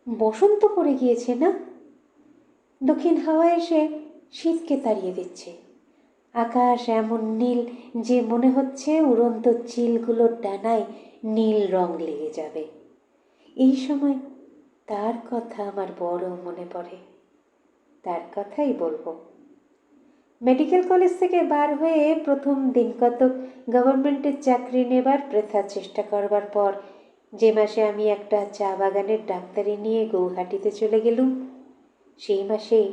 বসন্ত পড়ে গিয়েছে না? দক্ষিণ হাওয়া এসে শীতকে তাড়িয়ে দিচ্ছে। আকাশ এমন নীল যে মনে হচ্ছে উড়ন্ত চিলগুলোর ডানায় নীল রং লেগে যাবে। এই সময় তার কথা আমার বড় মনে পড়ে। তার কথাই বলবো। মেডিকেল কলেজ থেকে বার হয়ে প্রথম দিন কতক গভর্নমেন্টের চাকরি নেবার বৃথা চেষ্টা করবার পর যে মাসে আমি একটা চা বাগানের ডাক্তারি নিয়ে গৌহাটিতে চলে গেলুম, সেই মাসেই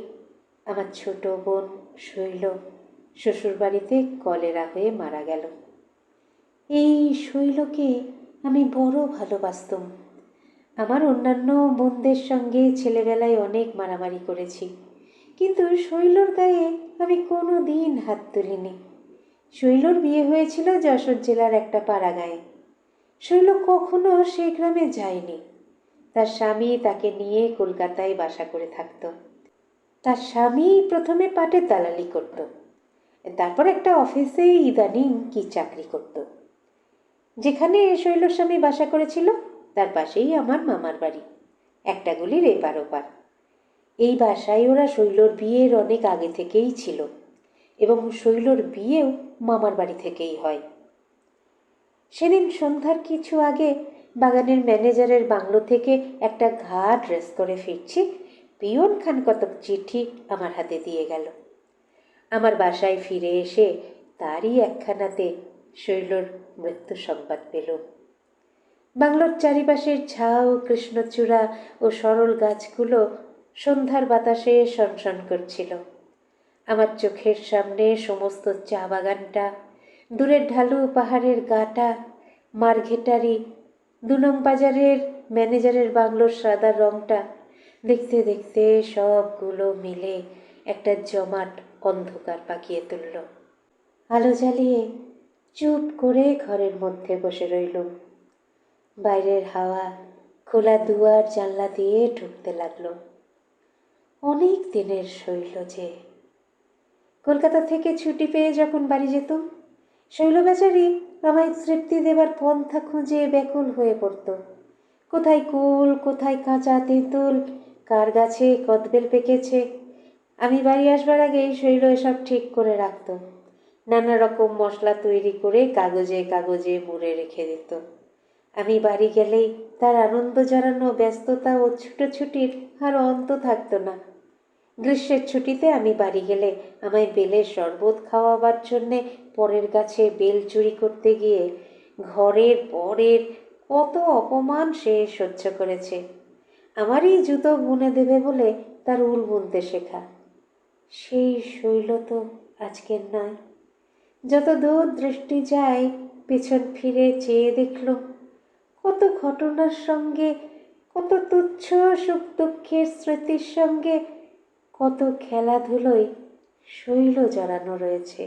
আমার ছোট বোন শৈল শ্বশুরবাড়িতে কলেরা হয়ে মারা গেল। এই শৈলকে আমি বড় ভালোবাসতুম। আমার অন্যান্য বোনদের সঙ্গে ছেলেবেলায় অনেক মারামারি করেছি, কিন্তু শৈলর গায়ে আমি কোনো দিন হাত তুলিনি। শৈলর বিয়ে হয়েছিল যশোর জেলার একটা পাড়া গাঁয়ে। শৈল কখনো সে গ্রামে যায়নি। তার স্বামী তাকে নিয়ে কলকাতায় বাসা করে থাকত। তার স্বামী প্রথমে পাটের দালালি করত, তারপর একটা অফিসে ইদানিং কি চাকরি করত। যেখানে শৈলর স্বামী বাসা করেছিল তার পাশেই আমার মামার বাড়ি, একটা গলির এপার ওপার। এই বাসায় ওরা শৈলর বিয়ের অনেক আগে থেকেই ছিল, এবং শৈলর বিয়েও মামার বাড়ি থেকেই হয়। সেদিন সন্ধ্যার কিছু আগে বাগানের ম্যানেজারের বাংলো থেকে একটা ঘা ড্রেস করে ফিরছি, পিয়ন খান কতক চিঠি আমার হাতে দিয়ে গেল। আমার বাসায় ফিরে এসে তারই একখানাতে শৈলর মৃত্যু সংবাদ পেলুম। বাংলোর চারিপাশের ঝাউ, কৃষ্ণচূড়া ও সরল গাছগুলো সন্ধ্যার বাতাসে সনসন করছিল। আমার চোখের সামনে সমস্ত চা বাগানটা, দূরের ঢালু পাহাড়ের গাটা, মার্ঘেটারি, ২ নং বাজারের ম্যানেজারের বাংলোর সাদা রংটা, দেখতে দেখতে সবগুলো মিলে একটা জমাট অন্ধকার পাকিয়ে তুলল। আলো জ্বালিয়ে চুপ করে ঘরের মধ্যে বসে রইলুম। বাইরের হাওয়া খোলা দুয়ার জানলা দিয়ে ঢুকতে লাগলো। অনেক দিনের শৈল যে। কলকাতা থেকে ছুটি পেয়ে যখন বাড়ি যেতুম, শৈল বেচারি আমায় তৃপ্তি দেবার পন্থা খুঁজে ব্যাকুল হয়ে পড়ত। কোথায় কুল, কোথায় কাঁচা তেঁতুল, কার গাছে কদবেল পেকেছে। আমি বাড়ি আসবার আগেই শৈল এসব ঠিক করে রাখত। নানা রকম মশলা তৈরি করে কাগজে কাগজে মুড়ে রেখে দিত। আমি বাড়ি গেলেই তার আনন্দ জড়ানো ব্যস্ততা ও ছুটোছুটির আর অন্ত থাকতো না। গ্রীষ্মের ছুটিতে আমি বাড়ি গেলে আমায় বেলের শরবত খাওয়াবার জন্যে পরের গাছে বেল চুরি করতে গিয়ে ঘরের পরের কত অপমান সে সহ্য করেছে। আমারই জুতো বুনে দেবে বলে তার উল বুনতে শেখা। সেই শৈল তো আজকের নয়। যত দূর দৃষ্টি যায় পেছন ফিরে চেয়ে দেখল কত ঘটনার সঙ্গে, কত তুচ্ছ সুখ দুঃখের স্মৃতির সঙ্গে কত খেলাধুলোয় শৈল জড়ানো রয়েছে।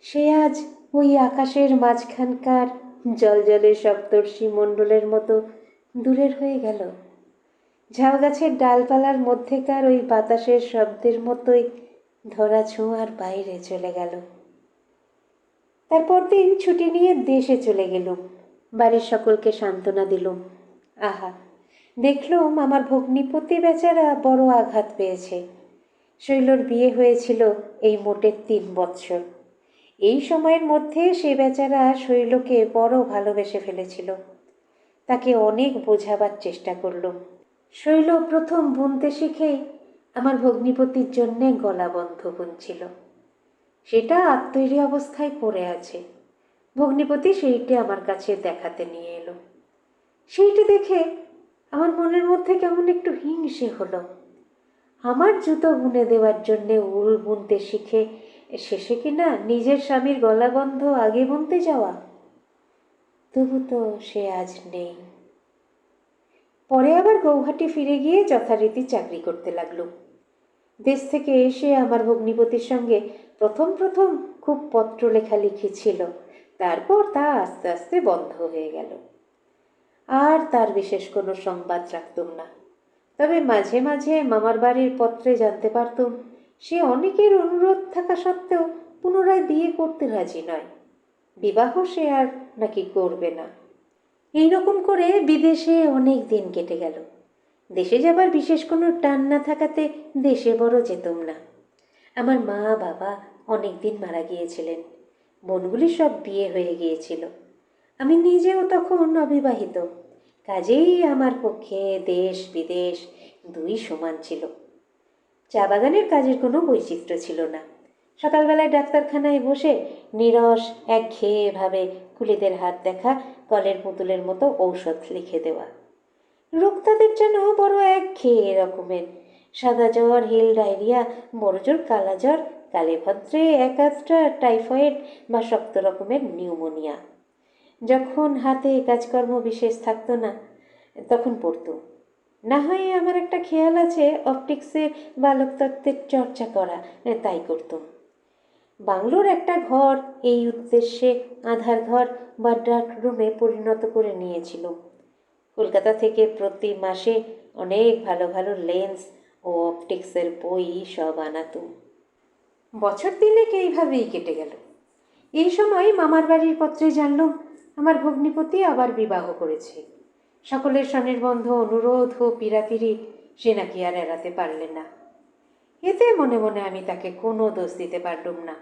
সে আজ ওই আকাশের মাঝখানকার জলজলে সপ্তর্ষি মণ্ডলের মতো দূরের হয়ে গেল। ঝাউ গাছের ডালপালার মধ্যেকার ওই বাতাসের শব্দের মতোই ধরা ছোঁয়ার বাইরে চলে গেল। তারপর দিন ছুটি নিয়ে দেশে চলে গেলুম। বাড়ির সকলকে সান্ত্বনা দিলুম। আহা, দেখলুম আমার ভগ্নিপতি বেচারা বড় আঘাত পেয়েছে। শৈলর বিয়ে হয়েছিল এই মোটে ৩ বৎসর। এই সময়ের মধ্যে সে বেচারা শৈলকে বড় ভালোবেসে ফেলেছিল। তাকে অনেক বোঝাবার চেষ্টা করলুম। শৈল প্রথম বুনতে শিখেই আমার ভগ্নিপতির জন্যে গলাবন্ধ বুনছিল। সেটা আত্মৈরী অবস্থায় পড়ে আছে। ভগ্নিপতি সেইটি আমার কাছে দেখাতে নিয়ে এলো। সেইটি দেখে আমার মনের মধ্যে কেমন একটু হিংসে হলো। আমার জুতো বুনে দেওয়ার জন্যে উল বুনতে শিখে শেষে কিনা নিজের স্বামীর গলাবন্ধ আগে বুনতে যাওয়া। তবু তো সে আজ নেই। পরে আবার গৌহাটি ফিরে গিয়ে যথারীতি চাকরি করতে লাগলো। দেশ থেকে এসে আমার ভগ্নিপতির সঙ্গে প্রথম প্রথম খুব পত্র লেখালেখি ছিল, তারপর তা আস্তে আস্তে বন্ধ হয়ে গেল। আর তার বিশেষ কোনো সংবাদ রাখতুম না। তবে মাঝে মাঝে মামার বাড়ির পত্রে জানতে পারতুম সে অনেকের অনুরোধ থাকা সত্ত্বেও পুনরায় বিয়ে করতে রাজি নয়। বিবাহ সে আর নাকি করবে না। এইরকম করে বিদেশে অনেক দিন কেটে গেল। দেশে যাবার বিশেষ কোনো টান না থাকাতে দেশে বড় যেতুম না। আমার মা বাবা অনেক দিন মারা গিয়েছিলেন, বোনগুলি সব বিয়ে হয়ে গিয়েছিল। আমি নিজেও তখন অবিবাহিত, কাজেই আমার পক্ষে দেশ বিদেশ দুই সমান ছিল। চা বাগানের কাজের কোনো বৈচিত্র্য ছিল না। সকালবেলায় ডাক্তারখানায় বসে নীরস একঘেয়েভাবে কুলিদের হাত দেখা, কলের পুতুলের মতো ঔষধ লিখে দেওয়া। রোগ তাদের যেন বড় একঘেয়ে রকমের, সাদা জ্বর, হিল ডায়রিয়া, বড় জোর কালা জ্বর, কালে ভদ্রে এক আধটা টাইফয়েড বা শক্ত রকমের নিউমোনিয়া। যখন হাতে কাজকর্ম বিশেষ থাকতো না তখন পড়তুম। না হয় আমার একটা খেয়াল আছে অপটিক্সের বালকতত্ত্বের চর্চা করা, তাই করতুম। বাংলোর একটা ঘর এই উদ্দেশ্যে আধার ঘর বা ডার্ক রুমে পরিণত করে নিয়েছিল। কলকাতা থেকে প্রতি মাসে অনেক ভালো ভালো লেন্স ও অপটিক্সের বই সব আনাতুম। বছর দিনেক এইভাবেই কেটে গেল। এই সময় মামার বাড়ির পত্রে জানলাম আমার ভগ্নিপতি আবার বিবাহ করেছে। সকলের স্বনির্বন্ধ অনুরোধ ও পীড়াপিড়ি সে নাকি আর এড়াতে পারলেন না। এতে মনে মনে আমি তাকে কোনো দোষ দিতে পারলুম না।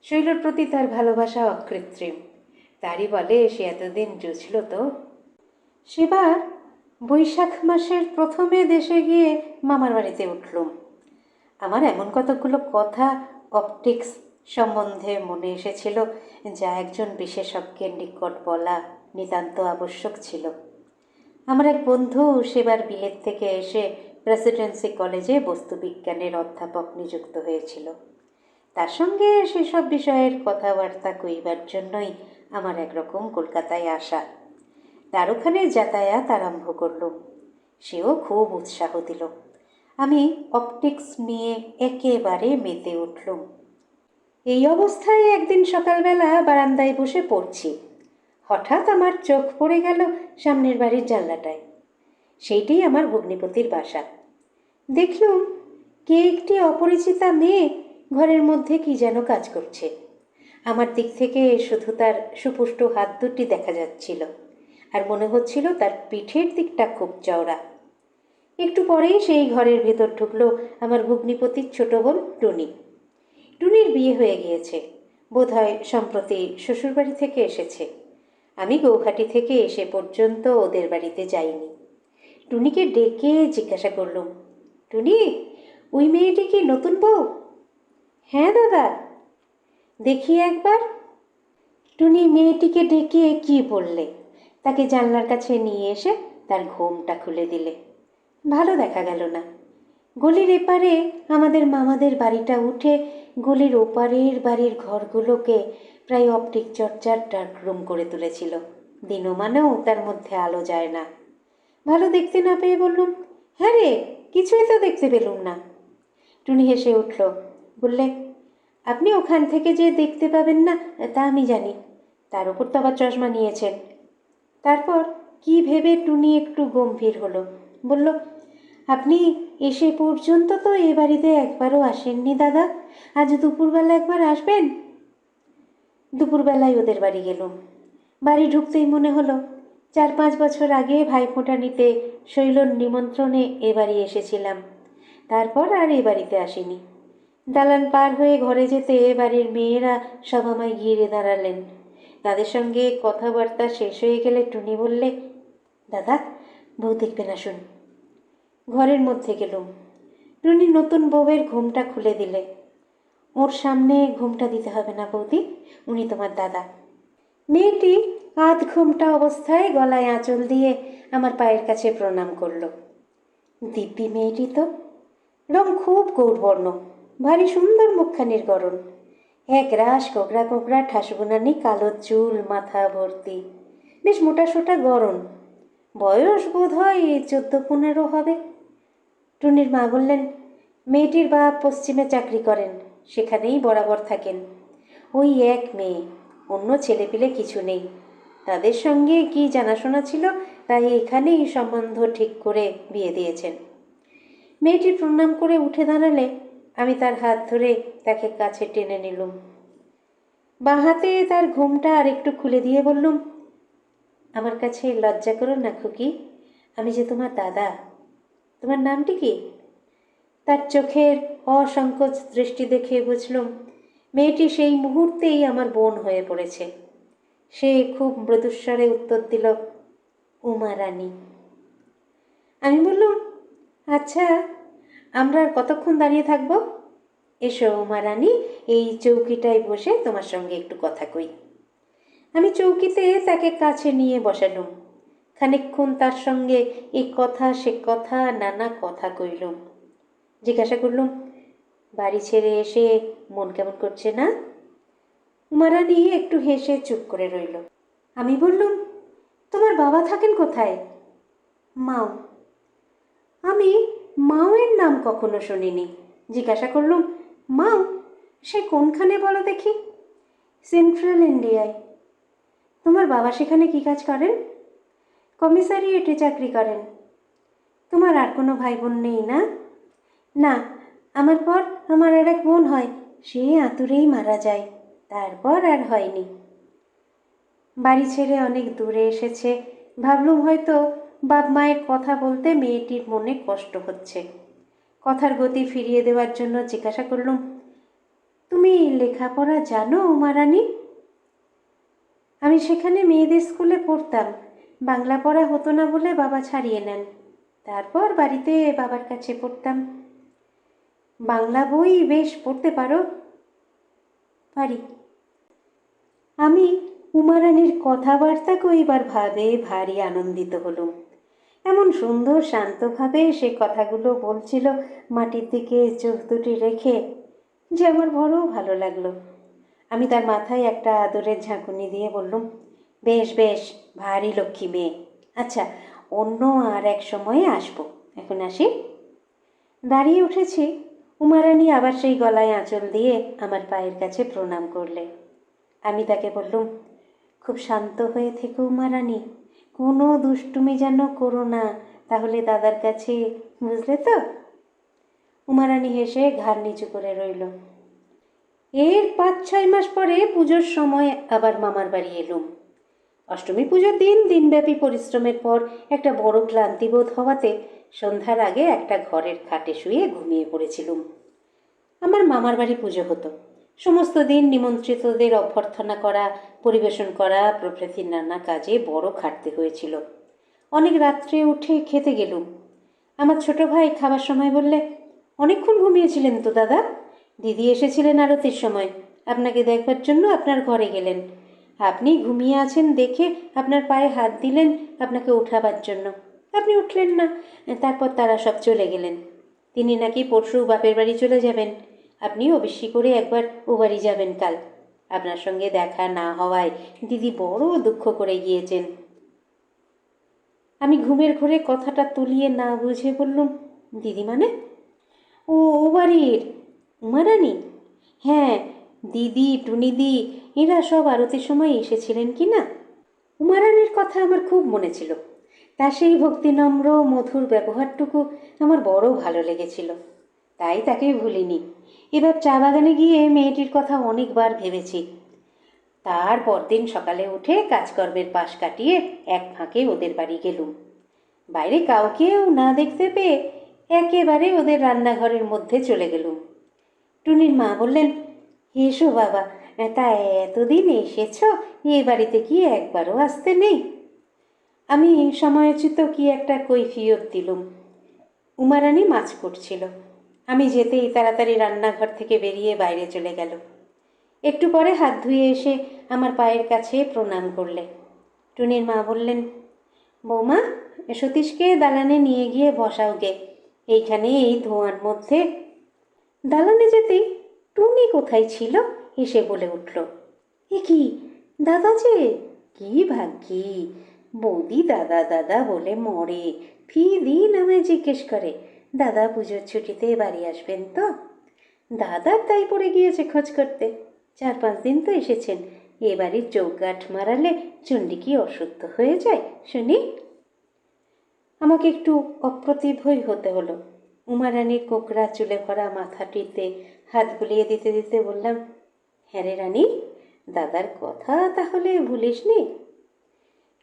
শৈলর প্রতি তার ভালোবাসা অকৃত্রিম, তারই বলে সে এতদিন জুঝল তো। সেবার বৈশাখ মাসের প্রথমে দেশে গিয়ে মামার বাড়িতে উঠলুম। আমার এমন কতগুলো কথা অপটিক্স সম্বন্ধে মনে এসেছিল যা একজন বিশেষজ্ঞের নিকট বলা নিতান্ত আবশ্যক ছিল। আমার এক বন্ধু সেবার বিলেত থেকে এসে প্রেসিডেন্সি কলেজে বস্তুবিজ্ঞানের অধ্যাপক নিযুক্ত হয়েছিল। তার সঙ্গে সেসব বিষয়ের কথাবার্তা কইবার জন্যই আমার একরকম কলকাতায় আসা। তার ওখানে যাতায়াত আরম্ভ করলুম। সেও খুব উৎসাহ দিল। আমি অপটিক্স নিয়ে একেবারে মেতে উঠলুম। এই অবস্থায় একদিন সকালবেলা বারান্দায় বসে পড়ছি, হঠাৎ আমার চোখ পড়ে গেল সামনের বাড়ির জানলাটায়। সেইটাই আমার ভগ্নিপতির বাসা। দেখলুম কে একটি অপরিচিতা মেয়ে ঘরের মধ্যে কি যেন কাজ করছে। আমার দিক থেকে শুধু তার সুপুষ্ট হাত দুটি দেখা যাচ্ছিল, আর মনে হচ্ছিল তার পিঠের দিকটা খুব চওড়া। একটু পরেই সেই ঘরের ভেতর ঢুকলো আমার ভগ্নিপতির ছোট বোন টুনি। টুনির বিয়ে হয়ে গিয়েছে, বোধহয় সম্প্রতি শ্বশুরবাড়ি থেকে এসেছে। আমি গৌহাটি থেকে এসে পর্যন্ত ওদের বাড়িতে যাইনি। টুনিকে ডেকে জিজ্ঞাসা করলুম, টুনি, ওই মেয়েটি কি নতুন বউ? হ্যাঁ দাদা। দেখি একবার। টুনি মেয়েটিকে ডেকে কি বললে, তাকে জানলার কাছে নিয়ে এসে তার ঘোমটা খুলে দিলে। ভালো দেখা গেল না। গলির এপারে আমাদের মামাদের বাড়িটা উঠে গলির ওপারের বাড়ির ঘরগুলোকে প্রায় অপটিক চর্চার ডার্করুম করে তুলেছিল। দিনমানেও তার মধ্যে আলো যায় না। ভালো দেখতে না পেয়ে বললুম, হ্যাঁ রে, কিছুই তো দেখতে পেলুম না। টুনি হেসে উঠল, বললে, আপনি ওখান থেকে যে দেখতে পাবেন না তা আমি জানি, তার উপর তো আবার চশমা নিয়েছেন। তারপর কি ভেবে টুনি একটু গম্ভীর হলো, বলল, আপনি এসে পর্যন্ত তো এ বাড়িতে একবারও আসেননি দাদা, আজ দুপুরবেলা একবার আসবেন। দুপুরবেলায় ওদের বাড়ি গেলুম। বাড়ি ঢুকতেই মনে হলো 4-5 বছর আগে ভাইফোঁটা নিতে শৈলর নিমন্ত্রণে এ বাড়ি এসেছিলাম, তারপর আর এ বাড়িতে আসিনি। দালান পার হয়ে ঘরে যেতে বাড়ির মেয়েরা সব আমায় ঘিরে দাঁড়ালেন। তাদের সঙ্গে কথাবার্তা শেষ হয়ে গেলে টুনি বললে, দাদা, বউ দেখবেন আসুন। ঘরের মধ্যে গেলুম। টুনি নতুন বউয়ের ঘোমটা খুলে দিলে। ওর সামনে ঘোমটা দিতে হবে না বৌদি, উনি তোমার দাদা। মেয়েটি আধ ঘোমটা অবস্থায় গলায় আঁচল দিয়ে আমার পায়ের কাছে প্রণাম করল। দিব্যি মেয়েটি তো, রং খুব গৌরবর্ণ, ভারী সুন্দর মুখখানির গড়ন, এক রাশ কোকড়া কোকড়া ঠাসবুনানি কালো চুল মাথা ভর্তি, বেশ মোটা সোটা গড়ন, বয়স বোধ হয় 14-15 হবে। টুনির মা বললেন, মেয়েটির বাপ পশ্চিমে চাকরি করেন, সেখানেই বরাবর থাকেন। ওই এক মেয়ে, অন্য ছেলেপিলে কিছু নেই। তাদের সঙ্গে কি জানাশোনা ছিল, তাই এখানেই সম্বন্ধ ঠিক করে বিয়ে দিয়েছেন। মেয়েটি প্রণাম করে উঠে দাঁড়ালে আমি তার হাত ধরে তাকে কাছে টেনে নিলুম। বাঁ হাতে তার ঘোমটা আর একটু খুলে দিয়ে বললুম, আমার কাছে লজ্জা করো না খুকি, আমি যে তোমার দাদা। তোমার নামটি কি? তার চোখের অসংকোচ দৃষ্টি দেখে বুঝলুম মেয়েটি সেই মুহূর্তেই আমার বোন হয়ে পড়েছে। সে খুব মৃদুস্বরে উত্তর দিল, উমা রানী। আমি বললুম, আচ্ছা, আমরা আর কতক্ষণ দাঁড়িয়ে থাকব? এসো উমা রানী, এই চৌকিটায় বসে তোমার সঙ্গে একটু কথা কই। আমি চৌকিতে তাকে কাছে নিয়ে বসালুম। খানিকক্ষণ তার সঙ্গে এ কথা সে কথা নানা কথা কইলুম। জিজ্ঞাসা করলুম, বাড়ি ছেড়ে এসে মন কেমন করছে না? উমা রানী একটু হেসে চুপ করে রইল। আমি বললুম, তোমার বাবা থাকেন কোথায়? মাও। আমি মাওয়ের নাম কখনো শুনিনি। জিজ্ঞাসা করলুম, মাও সে কোনখানে বলো দেখি? সেন্ট্রাল ইন্ডিয়ায়। তোমার বাবা সেখানে কি কাজ করেন? কমিসারিয়েটে চাকরি করেন। তোমার আর কোনো ভাই বোন নেই না? না, আমার পর আমার আর এক বোন হয়, সে আতুরেই মারা যায়, তারপর আর হয়নি। বাড়ি ছেড়ে অনেক দূরে এসেছে, ভাবলুম হয়তো বাপ মায়ের কথা বলতে মেয়েটির মনে কষ্ট হচ্ছে। কথার গতি ফিরিয়ে দেওয়ার জন্য জিজ্ঞাসা করলুম, তুমি লেখাপড়া জানো উমা রানী? আমি সেখানে মেয়েদের স্কুলে পড়তাম, বাংলা পড়া হতো না বলে বাবা ছাড়িয়ে নেন, তারপর বাড়িতে বাবার কাছে পড়তাম। বাংলা বই বেশ পড়তে পারো? পারি। আমি উমা রানীর কথাবার্তা কইবার ভাবে ভারী আনন্দিত হলুম। এমন সুন্দর শান্তভাবে সে কথাগুলো বলছিল মাটির দিকে চোখ দুটি রেখে, যে আমার বড় ভালো লাগলো। আমি তার মাথায় একটা আদরের ঝাঁকুনি দিয়ে বললুম, বেশ বেশ, ভারী লক্ষ্মী মেয়ে। আচ্ছা, অন্য আর এক সময়ে আসবো, এখন আসি। দাঁড়িয়ে উঠেছি। উমা রানী আবার সেই গলায় আঁচল দিয়ে আমার পায়ের কাছে প্রণাম করলে। আমি তাকে বললুম, খুব শান্ত হয়ে থেকো উমা রানী, কোনো দুষ্টুমি যেন করো না, তাহলে দাদার কাছে, বুঝলে তো? উমা রানী হেসে ঘাড় নিচু করে রইল। এর 5-6 মাস পরে পুজোর সময় আবার মামার বাড়ি এলুম। অষ্টমী পুজোর দিন দিনব্যাপী পরিশ্রমের পর একটা বড় ক্লান্তিবোধ হওয়াতে সন্ধ্যার আগে একটা ঘরের খাটে শুয়ে ঘুমিয়ে পড়েছিলুম। আমার মামার বাড়ি পুজো হতো। সমস্ত দিন নিমন্ত্রিতদের অভ্যর্থনা করা, পরিবেশন করা প্রভৃতি নানা কাজে বড় খাটতে হয়েছিল। অনেক রাত্রে উঠে খেতে গেলুম। আমার ছোট ভাই খাবার সময় বললে, অনেকক্ষণ ঘুমিয়েছিলেন তো দাদা? দিদি এসেছিলেন আরতির সময়, আপনাকে দেখবার জন্য আপনার ঘরে গেলেন। আপনি ঘুমিয়ে আছেন দেখে আপনার পায়ে হাত দিলেন আপনাকে ওঠাবার জন্য, আপনি উঠলেন না। তারপর তারা সব চলে গেলেন। তিনি নাকি পরশু বাপের বাড়ি চলে যাবেন। আপনিও বেশি করে একবার ও বাড়ি যাবেন কাল। আপনার সঙ্গে দেখা না হওয়ায় দিদি বড় দুঃখ করে গিয়েছেন। আমি ঘুমের ঘোরে কথাটা তুলিয়ে না বুঝে বললুম, দিদি মানে? ও ও বাড়ির উমা রানী? হ্যাঁ, দিদি, টুনিদি এরা সব আরতির সময় এসেছিলেন কি না? উমা রানীর কথা আমার খুব মনে ছিল। তার সেই ভক্তিনম্র মধুর ব্যবহারটুকু আমার বড় ভালো লেগেছিল, তাই তাকে ভুলিনি। এবার চা বাগানে গিয়ে মেয়েটির কথা অনেকবার ভেবেছি। তার পরদিন সকালে উঠে কাজকর্মের পাশ কাটিয়ে এক ফাঁকে ওদের বাড়ি গেলুম। বাইরে কাউকেও না দেখতে পেয়ে একেবারে ওদের রান্নাঘরের মধ্যে চলে গেলুম। টুনির মা বললেন, এসো বাবা, তা এতদিন এসেছ, এ বাড়িতে কি একবারও আসতে নেই? আমি সময়োচিত কি একটা কৈফিয়ত দিলুম। উমা রানী মাছ করছিল। আমি যেতেই তাড়াতাড়ি রান্নাঘর থেকে বেরিয়ে বাইরে চলে গেল। একটু পরে হাত ধুয়ে এসে আমার পায়ের কাছে প্রণাম করলে। টুনির মা বললেন, বৌমা, সতীশকে দালানে নিয়ে গিয়ে বসাও গে, এইখানে এই ধোঁয়ার মধ্যে। দালানে যেতেই টুনি কোথায় ছিল এসে বলে উঠল, এ কি দাদা যে, কি ভাগ্যি! বৌদি দাদা দাদা বলে মরে, ফি দিন আমায় জিজ্ঞেস করে, দাদা পুজোর ছুটিতে বাড়ি আসবেন তো? দাদার তাই পড়ে গিয়েছে খোঁজ করতে। 4-5 দিন তো এসেছেন, এ বাড়ির চৌকাঠ মারালে চণ্ডী কি অশুদ্ধ হয়ে যায় শুনি? আমাকে একটু অপ্রতিভই হতে হলো। উমা রানীর কোকড়া চুলে ভরা মাথাটিতে হাত বুলিয়ে দিতে দিতে বললাম, হ্যাঁ রে রানী, দাদার কথা তাহলে ভুলিসনি?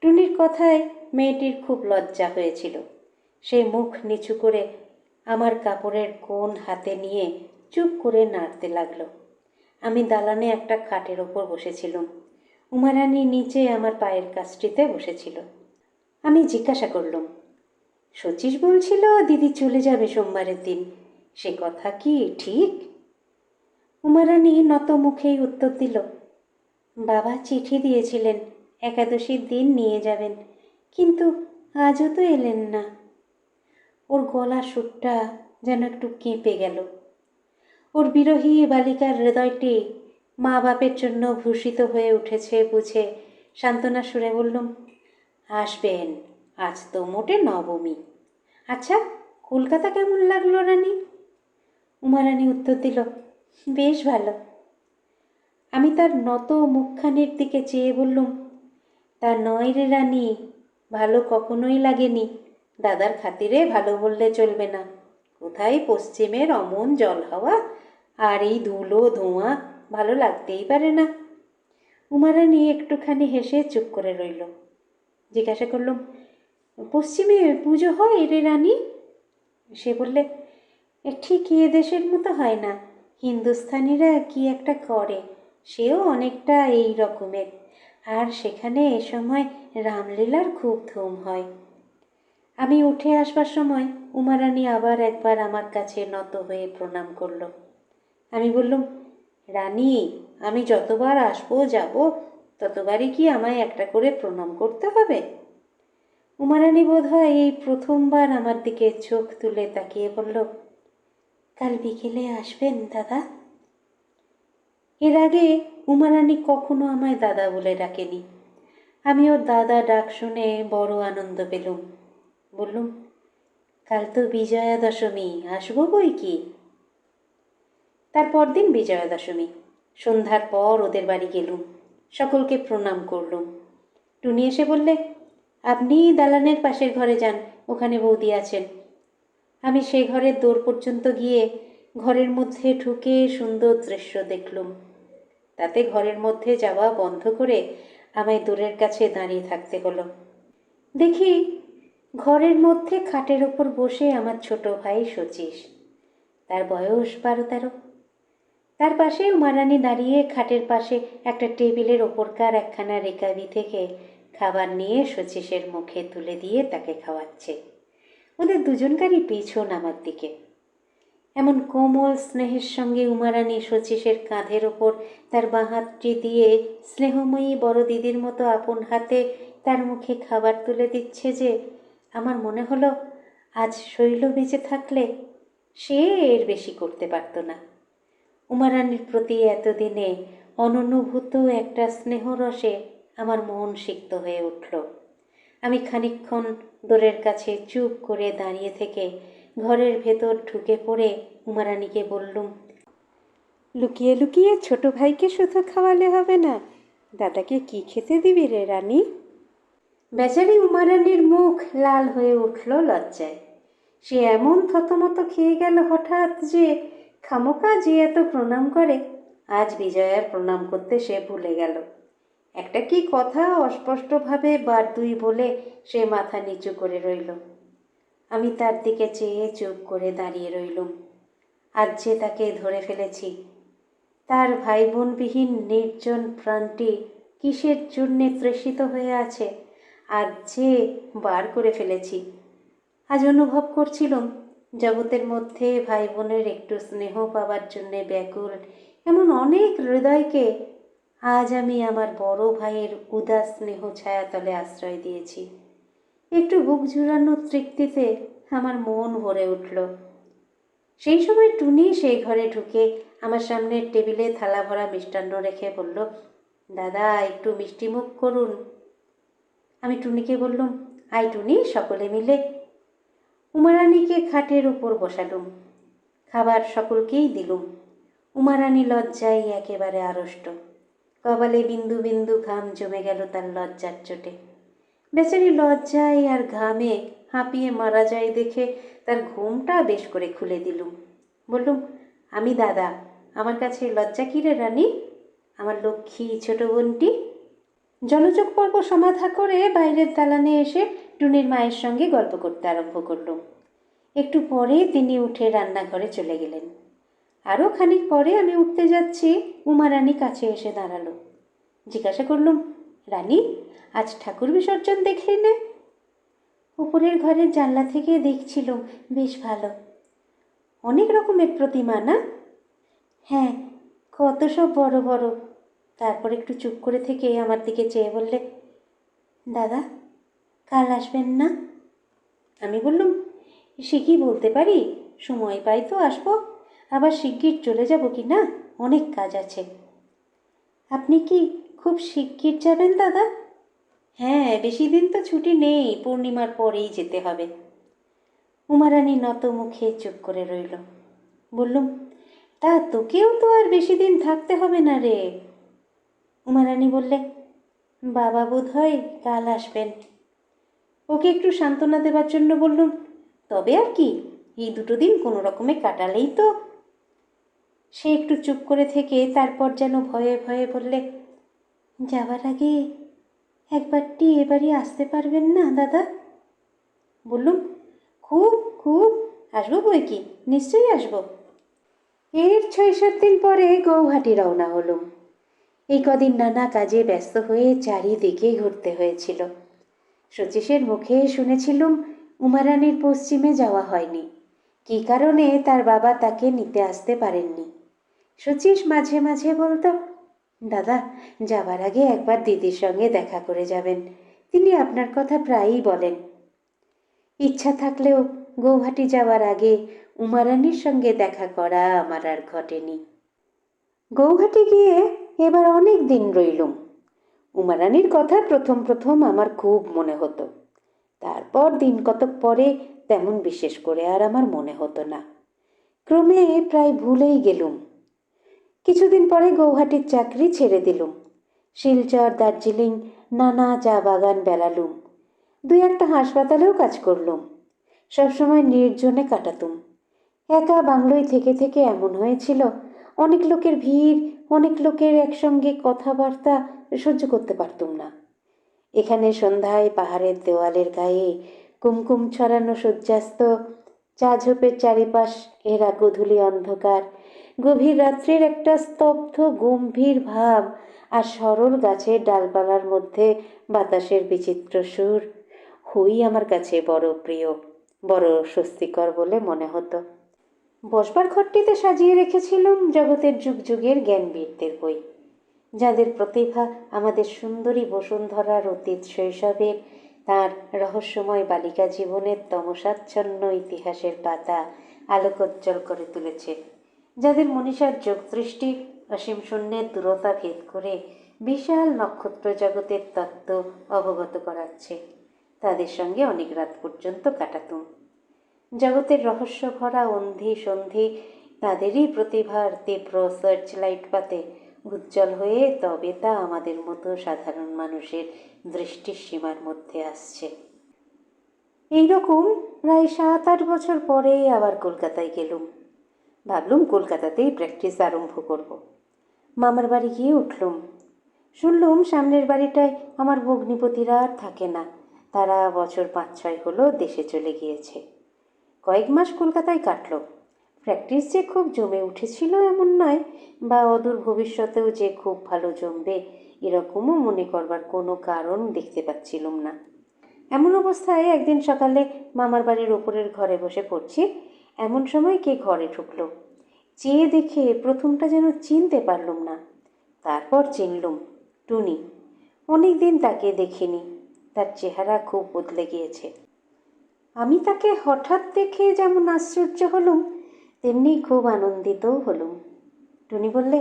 টুনির কথায় মেয়েটির খুব লজ্জা হয়েছিল। সে মুখ নিচু করে আমার কাপড়ের কোণ হাতে নিয়ে চুপ করে নাড়তে লাগলো। আমি দালানে একটা খাটের ওপর বসেছিলাম। উমারানী নিচে আমার পায়ের কাছটিতে বসেছিল। আমি জিজ্ঞাসা করলাম, শচীশ বলছিল দিদি চলে যাবে সোমবারের দিন, সে কথা কি ঠিক? উমারানী নত মুখেই উত্তর দিল, বাবা চিঠি দিয়েছিলেন একাদশীর দিন নিয়ে যাবেন, কিন্তু আজও তো এলেন না। ওর গলা সুরটা যেন একটু কেঁপে গেল। ওর বিরহী বালিকার হৃদয়টি মা বাপের জন্য ভূষিত হয়ে উঠেছে বুঝে সান্ত্বনা সুরে বললুম, আসবেন, আজ তো মোটে নবমী। আচ্ছা, কলকাতা কেমন লাগলো রানী? উমারানী উত্তর দিল, বেশ ভালো। আমি তার নত মুখখানির দিকে চেয়ে বললুম, তা নয় রে রানী, ভালো কখনোই লাগেনি। দাদার খাতিরে ভালো বললে চলবে না। কোথায় পশ্চিমের অমন জল হাওয়া আর এই ধুলো ধোঁয়া, ভালো লাগতেই পারে না। উমারানী একটুখানি হেসে চুপ করে রইল। জিজ্ঞাসা করলুম, পশ্চিমে পুজো হয় রে রানী? সে বললে, ঠিক এ দেশের মতো হয় না, হিন্দুস্থানিরা কি একটা করে, সেও অনেকটা এই রকমের। আর সেখানে এ সময় রামলীলার খুব ধুম হয়। আমি উঠে আসবার সময় উমারানী আবার একবার আমার কাছে নত হয়ে প্রণাম করল। আমি বললুম, রানী, আমি যতবার আসবো যাব ততবারই কি আমায় একটা করে প্রণাম করতে হবে? উমারানী বোধ হয় এই প্রথমবার আমার দিকে চোখ তুলে তাকিয়ে বলল, কাল বিকেলে আসবেন দাদা? এর আগে উমারানী কখনো আমায় দাদা বলে ডাকেনি। আমি ওর দাদা ডাক শুনে বড় আনন্দ পেলুম। বললুম, কাল তো বিজয়া দশমী, আসবো বই কি। তারপর দিন বিজয়া দশমী। সন্ধ্যার পর ওদের বাড়ি গেলুম, সকলকে প্রণাম করলুম। টুনি এসে বললে, আপনি দালানের পাশের ঘরে যান, ওখানে বৌদি আছেন। আমি সে ঘরের দোর পর্যন্ত গিয়ে ঘরের মধ্যে ঢুকে সুন্দর দৃশ্য দেখলুম। তাতে ঘরের মধ্যে যাওয়া বন্ধ করে আমায় দূরের কাছে দাঁড়িয়ে থাকতে হলো। দেখি ঘরের মধ্যে খাটের ওপর বসে আমার ছোট ভাই শচীশ, তার বয়স 12-13। তার পাশে উমারানী দাঁড়িয়ে খাটের পাশে একটা টেবিলের ওপরকার একখানা রেকাবি থেকে খাবার নিয়ে শচীশের মুখে তুলে দিয়ে তাকে খাওয়াচ্ছে। ওদের দুজনকারই পিছন আমার দিকে। এমন কোমল স্নেহের সঙ্গে উমারানী শচীশের কাঁধের ওপর তার বাঁ হাতটি দিয়ে স্নেহময়ী বড় দিদির মতো আপন হাতে তার মুখে খাবার তুলে দিচ্ছে যে আমার মনে হলো আজ শৈল বেঁচে থাকলে সে এর বেশি করতে পারত না। উমারানীর প্রতি এতদিনে অননুভূত একটা স্নেহরসে আমার মন সিক্ত হয়ে উঠল। আমি খানিকক্ষণ দোরের কাছে চুপ করে দাঁড়িয়ে থেকে ঘরের ভেতর ঢুকে পড়ে উমারানীকে বললুম, লুকিয়ে লুকিয়ে ছোট ভাইকে শুধু খাওয়ালে হবে না, দাদাকে কি খেতে দিবি রে রানী? বেচারি উমারানীর মুখ লাল হয়ে উঠল লজ্জায়। সে এমন থতমত খেয়ে গেল হঠাৎ যে খামোকা যে এত প্রণাম করে, আজ বিজয়ার প্রণাম করতে সে ভুলে গেল। একটা কি কথা অস্পষ্টভাবে বার দুই বলে সে মাথা নিচু করে রইল। আমি তার দিকে চেয়ে চুপ করে দাঁড়িয়ে রইলুম। আজ যে তাকে ধরে ফেলেছি, তার ভাই বোনবিহীন নির্জন প্রাণটি কিসের জন্যে তৃষিত হয়ে আছে, আজ যে বার করে ফেলেছি। আজ অনুভব করছিলাম জগতের মধ্যে ভাই বোনের একটু স্নেহ পাবার জন্যে ব্যাকুল এমন অনেক হৃদয়কে আজ আমি আমার বড় ভাইয়ের উদাস স্নেহ ছায়াতলে আশ্রয় দিয়েছি। একটু বুক জুড়ানো তৃপ্তিতে আমার মন ভরে উঠল। সেই সময় টুনি সেই ঘরে ঢুকে আমার সামনের টেবিলে থালা ভরা মিষ্টান্ন রেখে বলল, দাদা একটু মিষ্টিমুখ করুন। আমি টুনিকে বললুম, আয় টুনি, সকলে মিলে। উমারানীকে খাটের উপর বসালুম, খাবার সকলকেই দিলুম। উমারানী লজ্জায় একেবারে আড়ষ্ট, কপালে বিন্দু বিন্দু ঘাম জমে গেল তার লজ্জার চোটে। বেচারি লজ্জায় আর ঘামে হাঁপিয়ে মারা যায় দেখে তার ঘুমটা বেশ করে খুলে দিলুম। বললুম, আমি দাদা, আমার কাছে লজ্জা কি রে রানী, আমার লক্ষ্মী ছোট বোনটি? জলযোগ পর্ব সমাধা করে বাইরের দালানে এসে টুনির মায়ের সঙ্গে গল্প করতে আরম্ভ করলুম। একটু পরে তিনি উঠে রান্নাঘরে চলে গেলেন। আরও খানিক পরে আমি উঠতে যাচ্ছি, উমা রানী কাছে এসে দাঁড়ালো। জিজ্ঞাসা করলুম, রানী, আজ ঠাকুর বিসর্জন দেখলি না? উপরের ঘরের জানলা থেকে দেখছিলুম, বেশ ভালো। অনেক রকমের প্রতিমা না? হ্যাঁ, কত সব বড় বড়। তারপর একটু চুপ করে থেকে আমার দিকে চেয়ে বললে, দাদা, কাল আসবেন না? আমি বললুম, সে কি বলতে পারি, সময় পাই তো আসবো, আবার শিগগির চলে যাব কি না, অনেক কাজ আছে। আপনি কি খুব শিগগির যাবেন দাদা? হ্যাঁ, বেশি দিন তো ছুটি নেই, পূর্ণিমার পরেই যেতে হবে। উমারানী নত মুখে চুপ করে রইল। বললুম, তা তোকেও তো আর বেশি দিন থাকতে হবে না রে। উমারানী বললে, বাবা বোধ হয় কাল আসবেন। ওকে একটু সান্ত্বনা দেবার জন্য বললুম, তবে আর কি, এই দুটো দিন কোনো রকমে কাটালেই তো। সে একটু চুপ করে থেকে তারপর যেন ভয়ে ভয়ে বললে, যাবার আগে একবারটি এবারই আসতে পারবেন না দাদা? বললুম, খুব খুব, আসবো বই কি, নিশ্চয়ই আসবো। এর 6-7 দিন পরে গৌহাটি রওনা হলুম। এই কদিন নানা কাজে ব্যস্ত হয়ে চারিদিকে ঘুরতে হয়েছিল। শচীশের মুখে শুনেছিলুম উমারানীর পশ্চিমে যাওয়া হয়নি, কী কারণে তার বাবা তাকে নিতে আসতে পারেননি। শচীশ মাঝে মাঝে বলতো, দাদা, যাবার আগে একবার দিদির সঙ্গে দেখা করে যাবেন, তিনি আপনার কথা প্রায়ই বলেন। ইচ্ছা থাকলেও গৌহাটি যাওয়ার আগে উমারানীর সঙ্গে দেখা করা আমার আর ঘটেনি। গৌহাটি গিয়ে এবার অনেক দিন রইলুম। উমারানীর কথা প্রথম প্রথম আমার খুব মনে হতো, তারপর দিন কতক পরে তেমন বিশেষ করে আর আমার মনে হতো না। ক্রমে প্রায় ভুলেই গেলুম। কিছুদিন পরে গৌহাটির চাকরি ছেড়ে দিলুম। শিলচর, দার্জিলিং, নানা চা বাগান বেড়ালুম। 2-1টা হাসপাতালেও কাজ করলুম। সবসময় নির্জনে কাটাতুম। একা বাংলোয় থেকে থেকে এমন হয়েছিল, অনেক লোকের ভিড়, অনেক লোকের একসঙ্গে কথাবার্তা সহ্য করতে পারতুম না। এখানে সন্ধ্যায় পাহাড়ের দেওয়ালের গায়ে কুমকুম ছড়ানো সূর্যাস্ত, চা ঝোপের চারিপাশ ঘেরা গোধূলি অন্ধকার, গভীর রাত্রির একটা স্তব্ধ গম্ভীর ভাব, আর সরল গাছের ডালপালার মধ্যে বাতাসের বিচিত্র সুর, হই আমার কাছে বড় প্রিয়, বড় স্বস্তিকর বলে মনে হতো। বসবার ঘরটিতে সাজিয়ে রেখেছিলাম জগতের যুগ যুগের জ্ঞানবীরদের বই, যাদের প্রতিভা আমাদের সুন্দরী বসুন্ধরার অতীত শৈশবের, তার রহস্যময় বালিকা জীবনের তমসাচ্ছন্ন ইতিহাসের পাতা আলোকোজ্জ্বল করে তুলেছে, যাদের মনীষার যোগদৃষ্টি অসীম শূন্যের দূরতা ভেদ করে বিশাল নক্ষত্র জগতের তত্ত্ব অবগত করাচ্ছে। তাদের সঙ্গে অনেক রাত পর্যন্ত কাটাতুম। জগতের রহস্য ভরা অন্ধি সন্ধি তাদেরই প্রতিভার তীব্র সার্চ লাইট পাতে উজ্জ্বল হয়ে তবে তা আমাদের মতো সাধারণ মানুষের দৃষ্টির সীমার মধ্যে আসছে। এইরকম প্রায় 7-8 বছর পরে আবার কলকাতায় গেলুম। ভাবলুম কলকাতাতেই প্র্যাকটিস আরম্ভ করব। মামার বাড়ি গিয়ে উঠলুম। শুনলুম সামনের বাড়িটায় আমার ভগ্নিপতিরা আর থাকে না, তারা বছর 5-6 হলো দেশে চলে গিয়েছে। কয়েক মাস কলকাতায় কাটল। প্র্যাকটিস যে খুব জমে উঠেছিল এমন নয়, বা অদূর ভবিষ্যতেও যে খুব ভালো জমবে এরকমও মনে করবার কোনো কারণ দেখতে পাচ্ছিলুম না। এমন অবস্থায় একদিন সকালে মামার বাড়ির ওপরের ঘরে বসে পড়ছি, এমন সময় কে ঘরে ঢুকলো। চেয়ে দেখে প্রথমটা যেন চিনতে পারলুম না, তারপর চিনলুম, টুনি। অনেক দিন তাকে দেখিনি, তার চেহারা খুব বদলে গিয়েছে। আমি তাকে হঠাৎ দেখে যেমন আশ্চর্য হলুম, তেমনি খুব আনন্দিতও হলুম। টুনি বললে,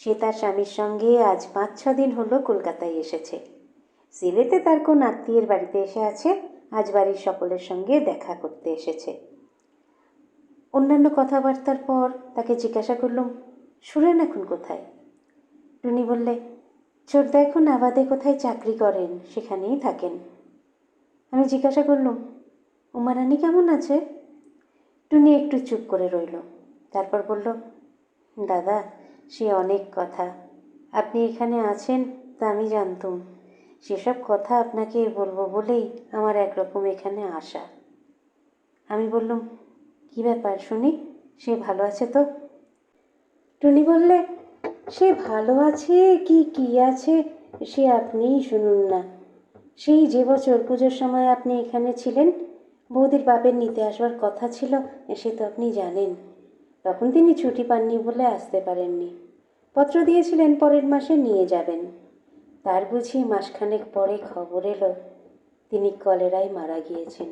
সে তার স্বামীর সঙ্গে আজ 5-6 দিন হলো কলকাতায় এসেছে। সিলেটে তার কোন আত্মীয়ের বাড়িতে এসে আছে, আজ বাড়ির সকলের সঙ্গে দেখা করতে এসেছে। অন্যান্য কথাবার্তার পর তাকে জিজ্ঞাসা করলুম, সুরেন এখন কোথায়? টুনি বললে, ছোটদা এখন আবাদে কোথায় চাকরি করেন, সেখানেই থাকেন। আমি জিজ্ঞাসা করলুম, উমারানী কেমন আছে? টুনি একটু চুপ করে রইল, তারপর বলল, দাদা, সে অনেক কথা, আপনি এখানে আছেন তা আমি জানতুম, সেসব কথা আপনাকে বলবো বলেই আমার একরকম এখানে আসা। আমি বললুম, কী ব্যাপার শুনি, সে ভালো আছে তো? টুনি বললে, সে ভালো আছে কি কী আছে সে আপনিই শুনুন না। সেই যে বছর পুজোর সময় আপনি এখানে ছিলেন, বৌদির বাপের নিতে আসবার কথা ছিল, সে তো আপনি জানেন। তখন তিনি ছুটি পাননি বলে আসতে পারেননি। পত্র দিয়েছিলেন পরের মাসে নিয়ে যাবেন। তার বুঝি মাসখানেক পরে খবর এলো তিনি কলেরায় মারা গিয়েছেন।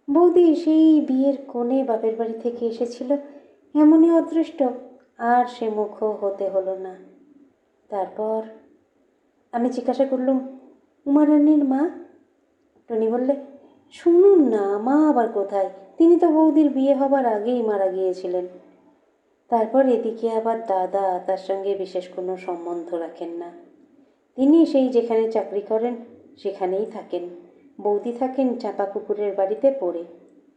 বৌদি সেই বিয়ের কোণে বাপের বাড়ি থেকে এসেছিল, এমনই অদৃষ্ট, আর সে মুখও হতে হলো না। তারপর আমি জিজ্ঞাসা করলুম, উমারানীর মা? টনি বললে, শুনুন না, মা আবার কোথায়, তিনি তো বৌদির বিয়ে হবার আগেই মারা গিয়েছিলেন। তারপর এদিকে আবার দাদা তার সঙ্গে বিশেষ কোনো সম্বন্ধ রাখেন না। তিনি সেই যেখানে চাকরি করেন সেখানেই থাকেন। বৌদি থাকেন চাপা পুকুরের বাড়িতে পড়ে।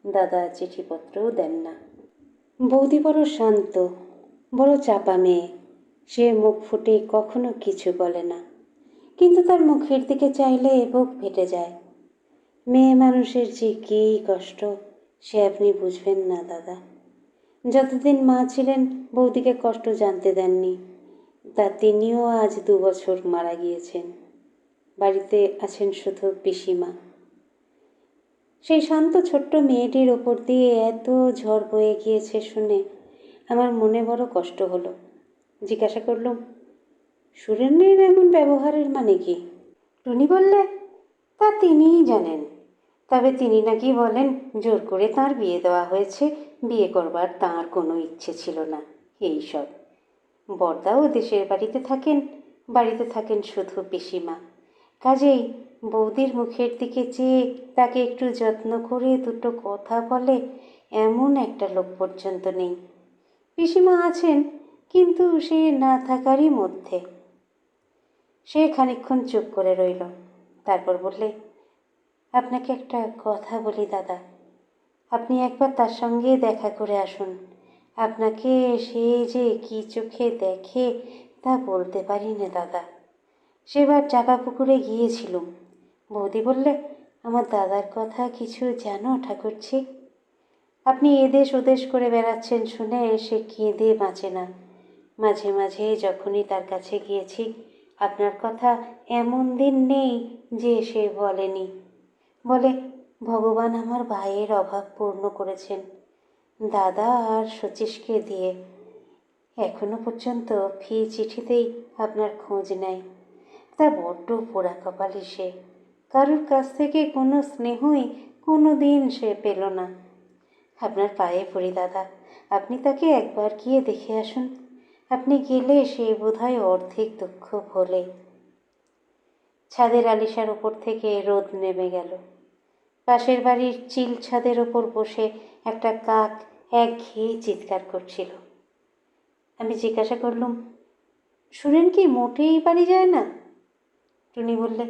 দাদা চিঠিপত্রও দেন না। বৌদি বড় শান্ত, বড় চাপা মেয়ে। সে মুখ ফুটে কখনো কিছু বলে না, কিন্তু তার মুখের দিকে চাইলে বুক ফেটে যায়। মেয়ে মানুষের যে কী কষ্ট সে আপনি বুঝবেন না দাদা। যতদিন মা ছিলেন বৌদিকে কষ্ট জানতে দেননি, তা তিনিও আজ 2 বছর মারা গিয়েছেন। বাড়িতে আছেন শুধু পিসিমা। সেই শান্ত ছোট্ট মেয়েটির ওপর দিয়ে এত ঝড় বয়ে গিয়েছে শুনে আমার মনে বড় কষ্ট হলো। জিজ্ঞাসা করলুম, সুরেন্দ্রের এমন ব্যবহারের মানে কি? টুনি বললে, তা তিনিই জানেন। তবে তিনি নাকি বলেন জোর করে তাঁর বিয়ে দেওয়া হয়েছে, বিয়ে করবার তাঁর কোনো ইচ্ছে ছিল না। এই সব। বড়দাও দেশের বাড়িতে থাকেন শুধু পিসিমা। কাজেই বৌদির মুখের দিকে চেয়ে তাকে একটু যত্ন করে দুটো কথা বলে এমন একটা লোক পর্যন্ত নেই। পিসিমা আছেন, কিন্তু সে না থাকারই মধ্যে। সে খানিকক্ষণ চুপ করে রইল। তারপর বললে, আপনাকে একটা কথা বলি দাদা, আপনি একবার তার সঙ্গে দেখা করে আসুন। আপনাকে সে যে কী চোখে দেখে তা বলতে পারি না দাদা। সেবার চাপা পুকুরে গিয়েছিলুম। বৌদি বললে, আমার দাদার কথা কিছু জানো ঠাকুরছি? আপনি এদেশ ওদেশ করে বেড়াচ্ছেন শুনে সে কেঁদে বাঁচে না। মাঝে মাঝে যখনই তার কাছে গিয়েছি আপনার কথা এমন দিন নেই যে সে বলেনি। বলে, ভগবান আমার ভাইয়ের অভাব পূর্ণ করেছেন দাদা আর শচীশকে দিয়ে। এখনো পর্যন্ত ফি চিঠিতেই আপনার খোঁজ নেয়। তা বড্ড পোড়া কপালি সে। কারুর কাছ থেকে কোনো স্নেহই কোনো দিন সে পেল না। আপনার পায়ে পড়ি দাদা, আপনি তাকে একবার গিয়ে দেখে আসুন। আপনি গেলে সে বোধহয় অর্ধেক দুঃখ ভোলে। ছাদের আলিশার ওপর থেকে রোদ নেমে গেল। পাশের বাড়ির চিল ছাদের ওপর বসে একটা কাক একঘেয়ে চিৎকার করছিল। আমি জিজ্ঞাসা করলুম, সুরেন কি মোটেই বাড়ি যায় না? টুনি বললে,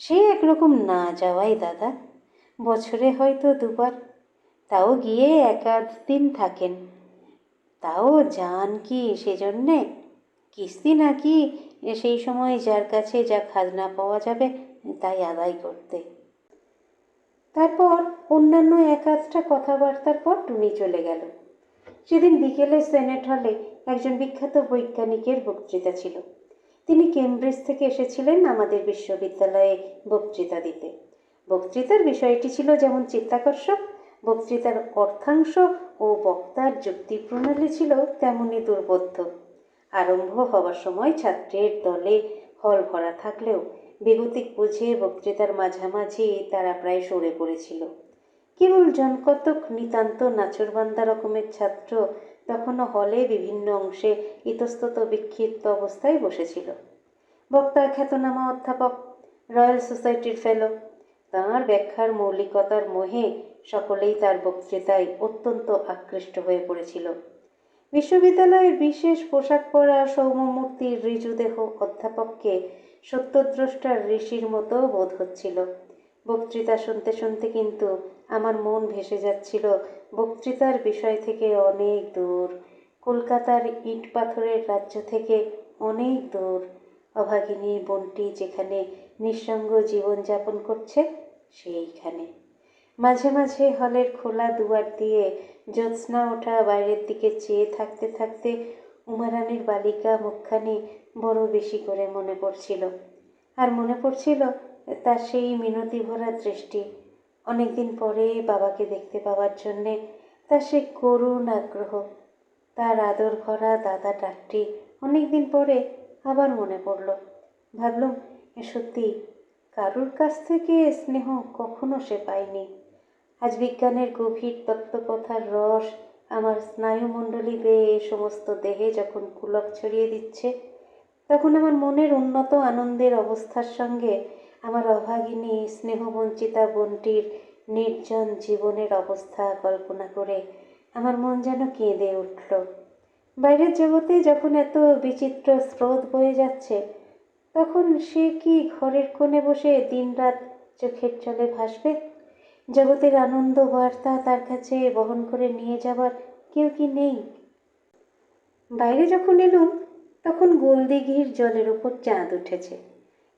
সে একরকম না যাওয়াই দাদা। বছরে হয়তো 2 বার, তাও গিয়ে 1-8 দিন থাকেন। তাও যান কি সেজন্যে? কিস্তি নাকি সেই সময় যার কাছে যা খাজনা পাওয়া যাবে তাই আদায় করতে। তারপর অন্যান্য 1-8টা কথাবার্তার পর টুনি চলে গেল। সেদিন বিকেলে সেনেট হলে একজন বিখ্যাত বৈজ্ঞানিকের বক্তৃতা ছিল। তিনি কেমব্রিজ থেকে এসেছিলেন আমাদের বিশ্ববিদ্যালয়ে বক্তৃতা দিতে। বক্তৃতার বিষয়টি ছিল যেমন চিত্তাকর্ষক, বক্তৃতার অর্থাংশ ও বক্তার যুক্তি প্রণালী ছিল তেমনি দুর্বোধ্য। আরম্ভ হবার সময় ছাত্রের দলে হল ভরা থাকলেও বেগতিক বুঝে বক্তৃতার মাঝামাঝি তারা প্রায় সরে পড়েছিল। কেবল জনকতক নিতান্ত নাচরবান্দা রকমের ছাত্র তখনও হলে বিভিন্ন অংশে ইতস্তত বিক্ষিপ্ত অবস্থায় বসেছিল। বক্তা খ্যাতনামা অধ্যাপক, রয়্যাল সোসাইটির ফেলো। তাঁর ব্যাখ্যার মৌলিকতার মোহে সকলেই তার বক্তৃতায় অত্যন্ত আকৃষ্ট হয়ে পড়েছিল। বিশ্ববিদ্যালয়ের বিশেষ পোশাক পরা সৌম্যমূর্তির ঋজুদেহ অধ্যাপককে সত্যদ্রষ্টার ঋষির মতো বোধ হচ্ছিল। বক্তৃতা শুনতে শুনতে কিন্তু আমার মন ভেসে যাচ্ছিল বক্তৃতার বিষয় থেকে অনেক দূর, কলকাতার ইট পাথরের রাজ্য থেকে অনেক দূর। অভাগিনী বনটি যেখানে নিঃসঙ্গ জীবনযাপন করছে সেইখানে। মাঝে মাঝে হলের খোলা দুয়ার দিয়ে জ্যোৎস্না ওঠা বাইরের দিকে চেয়ে থাকতে থাকতে উমারানির বালিকা মুখখানি বড় বেশি করে মনে পড়ছিল। আর মনে পড়ছিল তার সেই মিনতি ভরা দৃষ্টি, অনেকদিন পরে বাবাকে দেখতে পাওয়ার জন্যে তার সেই করুণ আগ্রহ, তার আদর ভরা দাদা ডাকটি অনেকদিন পরে আবার মনে পড়ল। ভাবলুম সত্যি কারুর কাছ থেকে স্নেহ কখনো সে পায়নি। আজ বিজ্ঞানের গভীর তত্ত্বকথার রস আমার স্নায়ুমণ্ডলী বেয়ে সমস্ত দেহে যখন পুলক ছড়িয়ে দিচ্ছে, তখন আমার মনের উন্নত আনন্দের অবস্থার সঙ্গে আমার অভাগিনী স্নেহবঞ্চিতা বোনটির নির্জন জীবনের অবস্থা কল্পনা করে আমার মন যেন কেঁদে উঠল। বাইরের জগতে যখন এত বিচিত্র স্রোত বয়ে যাচ্ছে, তখন সে কি ঘরের কোণে বসে দিনরাত চোখের জলে ভাসবে? জগতের আনন্দ বার্তা তার কাছে বহন করে নিয়ে যাবার কেউ কি নেই? বাইরে যখন এলুম তখন গোলদিঘির জলের উপর চাঁদ উঠেছে,